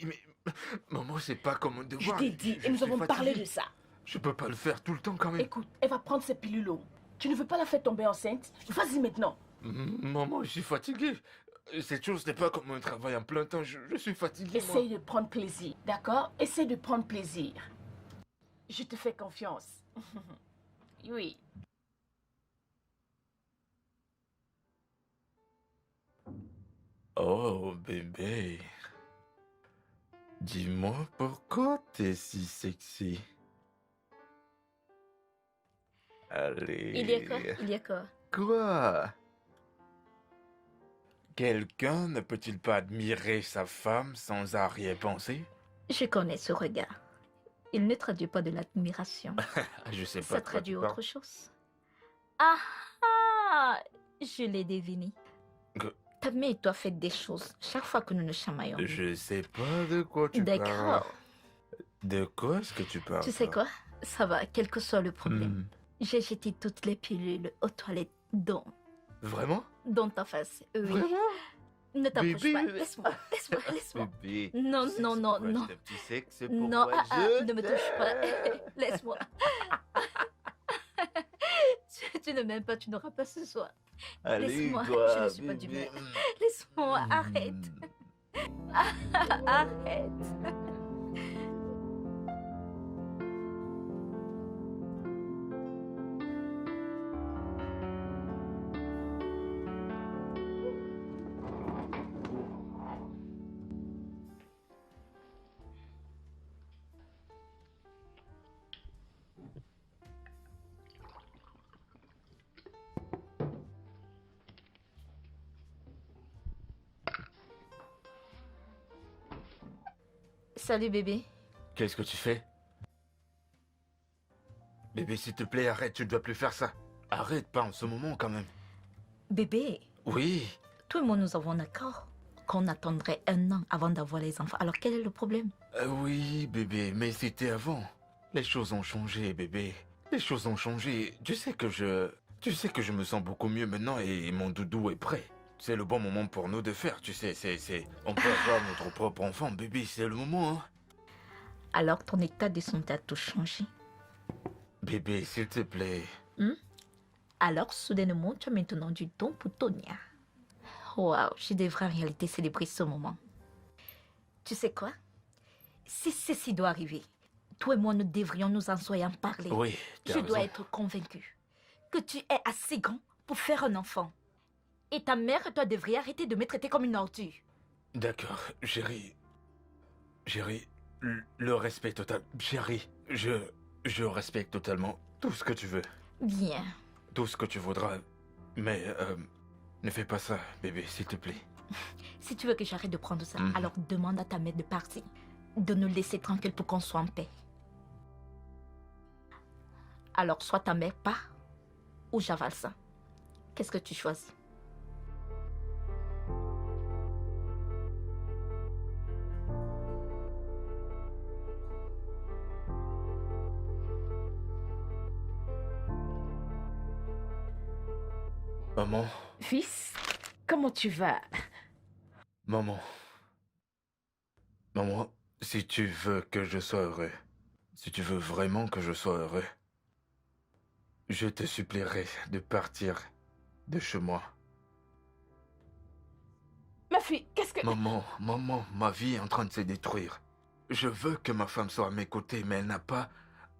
Maman, c'est pas comme un Je devoir. t'ai dit, Je et nous suis avons parlé fatigué. de ça. Je peux pas le faire tout le temps quand même. Écoute, elle va prendre ses pilules. Tu ne veux pas la faire tomber enceinte? Vas-y maintenant. Maman, je suis fatigué. Cette chose n'est pas comme un travail en plein temps. Je suis fatigué, moi. Essaye de prendre plaisir, d'accord? Essaye de prendre plaisir. Je te fais confiance. Oui. Oh, bébé. Dis-moi pourquoi t'es si sexy. Allez. Il y a quoi? Il y a quoi? Quoi? Quelqu'un ne peut-il pas admirer sa femme sans arrière-pensée? Je connais ce regard. Il ne traduit pas de l'admiration. Je sais pas Ça de quoi traduit tu autre parles. chose. Ah ah! Je l'ai deviné. Que- Ta mère et toi faites des choses chaque fois que nous nous chamaillons. Je sais pas de quoi tu parles. D'accord. De quoi est-ce que tu parles? Tu sais toi? quoi? Ça va, quel que soit le problème. Hmm. J'ai jeté toutes les pilules aux toilettes Vraiment? dans ta face. Oui. Vraiment? Ne t'approche Bébé. pas. Laisse-moi, laisse-moi, laisse-moi. Bébé. Non, sexe non, non, pour non. un petit sexe Non, pour ah, ah, je ne me touche pas. t'aime. Laisse-moi. ne m'aimes pas, tu n'auras pas ce soir. Allez, Laisse-moi, toi, je ne suis pas bébé. d'humeur. Laisse-moi, arrête. Arrête. Salut bébé. Qu'est-ce que tu fais? Bébé, s'il te plaît, arrête, tu ne dois plus faire ça. Arrête, pas en ce moment quand même. Bébé, Oui, toi et moi nous avons un accord qu'on attendrait 1 an avant d'avoir les enfants. Alors quel est le problème? oui, bébé, mais c'était avant. Les choses ont changé, bébé. Les choses ont changé. Tu sais que je me sens beaucoup mieux maintenant et mon doudou est prêt. C'est le bon moment pour nous de faire, tu sais, On peut avoir notre propre enfant, bébé, c'est le moment, hein. Alors ton état de santé a tout changé. Bébé, s'il te plaît. Alors soudainement tu as maintenant du don pour Tonia. Waouh, je devrais en réalité célébrer ce moment. Tu sais quoi? Si ceci doit arriver, toi et moi nous devrions nous asseoir et en parler. Oui, tu as Je dois raison. être convaincue que tu es assez grand pour faire un enfant. Et ta mère et toi devriez arrêter de me traiter comme une ordure. D'accord, chérie. Chérie, le respect total. Chérie, je respecte totalement tout ce que tu veux. Bien. Tout ce que tu voudras. Mais, ne fais pas ça, bébé, s'il te plaît. Si tu veux que j'arrête de prendre ça, Mhm. alors demande à ta mère de partir. De nous laisser tranquilles pour qu'on soit en paix. Alors soit ta mère part, ou j'avale ça. Qu'est-ce que tu choisis? Maman, Fils, comment tu vas? maman. Maman, si tu veux que je sois heureux, si tu veux vraiment que je sois heureux, je te supplierai de partir de chez moi. Ma fille, qu'est-ce que... Maman, ma vie est en train de se détruire. Je veux que ma femme soit à mes côtés, mais elle n'a pas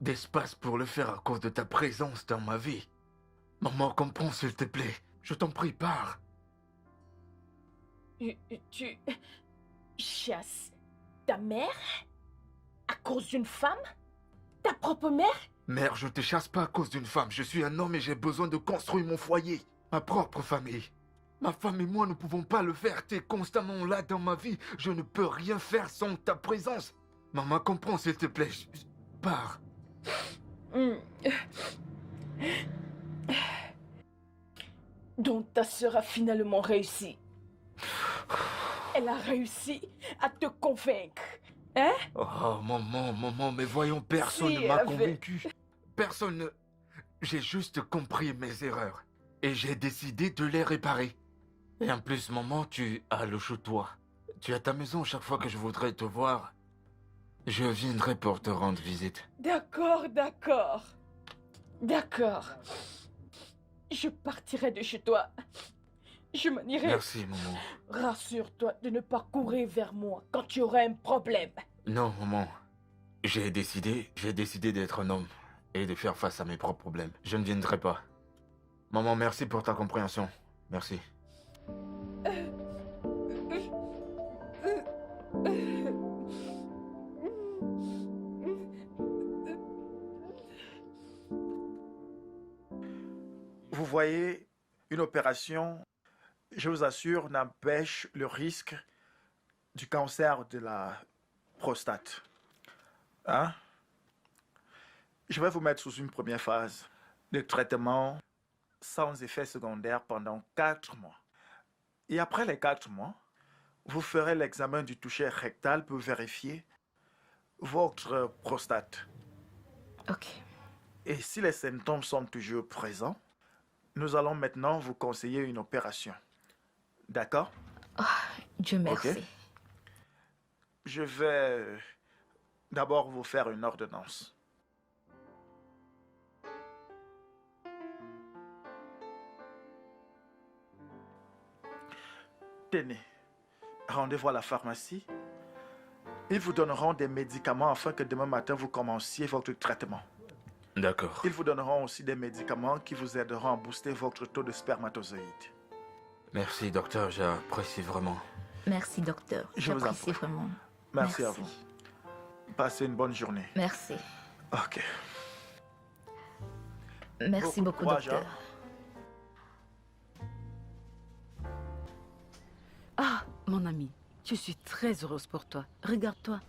d'espace pour le faire à cause de ta présence dans ma vie. Maman, comprends s'il te plaît. Je t'en prie, pars. Tu chasses ta mère à cause d'une femme? Ta propre mère? Mère, je te chasse pas à cause d'une femme. Je suis un homme et j'ai besoin de construire mon foyer, ma propre famille. Ma femme et moi ne pouvons pas le faire. T'es constamment là dans ma vie. Je ne peux rien faire sans ta présence. Maman, comprends s'il te plaît. Pars. Donc ta sœur a finalement réussi. Elle a réussi à te convaincre. Hein? Oh, maman, mais voyons, personne Si, ne elle m'a avait- convaincu. Personne ne... J'ai juste compris mes erreurs. Et j'ai décidé de les réparer. Et en plus, maman, tu as le toi. Tu as ta maison chaque fois que je voudrais te voir. Je viendrai pour te rendre visite. D'accord, d'accord. D'accord. Je partirai de chez toi. Je m'en irai. Merci, maman. Rassure-toi de ne pas courir vers moi quand tu auras un problème. Non, maman. J'ai décidé d'être un homme et de faire face à mes propres problèmes. Je ne viendrai pas. Maman, merci pour ta compréhension. Merci. Vous voyez, une opération, je vous assure, n'empêche le risque du cancer de la prostate. Hein? Je vais vous mettre sous une première phase de traitement sans effet secondaire pendant 4 mois. Et après les 4 mois, vous ferez l'examen du toucher rectal pour vérifier votre prostate. Ok. Et si les symptômes sont toujours présents, nous allons maintenant vous conseiller une opération. D'accord? Dieu merci. Ok. Je vais d'abord vous faire une ordonnance. Tenez, rendez-vous à la pharmacie. Ils vous donneront des médicaments afin que demain matin vous commenciez votre traitement. D'accord. Ils vous donneront aussi des médicaments qui vous aideront à booster votre taux de spermatozoïdes. Merci, docteur, j'apprécie vraiment. Merci, docteur. Je vous en J'apprécie prie. vraiment. Merci à vous. Passez une bonne journée. Merci. Ok. Merci Beaucoup de beaucoup, courage, docteur. Ah, mon ami, je suis très heureuse pour toi. Regarde-toi.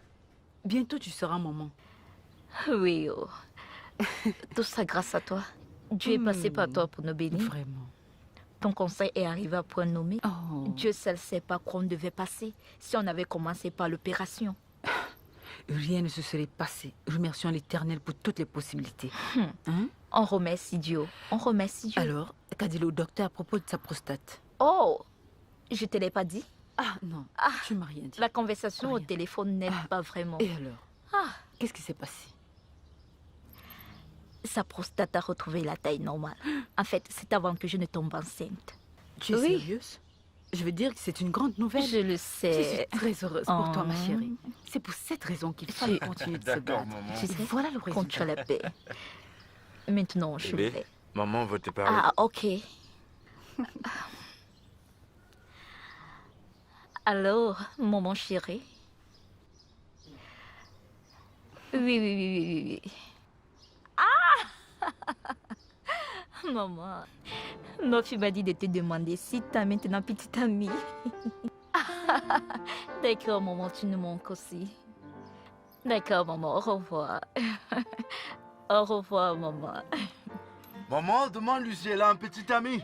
Bientôt, tu seras maman. Oui, oh. Tout ça grâce à toi. Dieu est passé par toi pour nous bénir. Vraiment. Ton conseil est arrivé à point nommé. Oh. Dieu seul sait par quoi on devait passer si on avait commencé par l'opération. Rien ne se serait passé. Remercions l'Éternel pour toutes les possibilités. Hein? On remercie Dieu. On remercie Dieu. Alors, qu'a dit le docteur à propos de sa prostate? Oh, je te l'ai pas dit. Ah non, tu m'as rien dit. La conversation au Rien. téléphone n'aide pas vraiment. Et alors? Ah, Qu'est-ce qui s'est passé? sa prostate a retrouvé la taille normale. En fait, c'est avant que je ne tombe enceinte. Tu es Oui. sérieuse? Je veux dire que c'est une grande nouvelle. Je le Je suis sais. très heureuse pour toi, ma Oh. chérie. C'est pour cette raison qu'il faut continuer de se D'accord, battre. maman. Tu sais, Et voilà le quand tu as résultat. la paix. Maintenant, je Bébé, vais. maman veut te parler. Ah, ok. Alors, maman chérie. Oui, oui, oui, oui, oui, oui. Ah Maman, ma fille m'a dit de te demander si tu as maintenant petite amie. D'accord, maman, tu nous manques aussi. D'accord, maman, au revoir. Au revoir, maman. Maman, demande-lui si elle a un petit ami.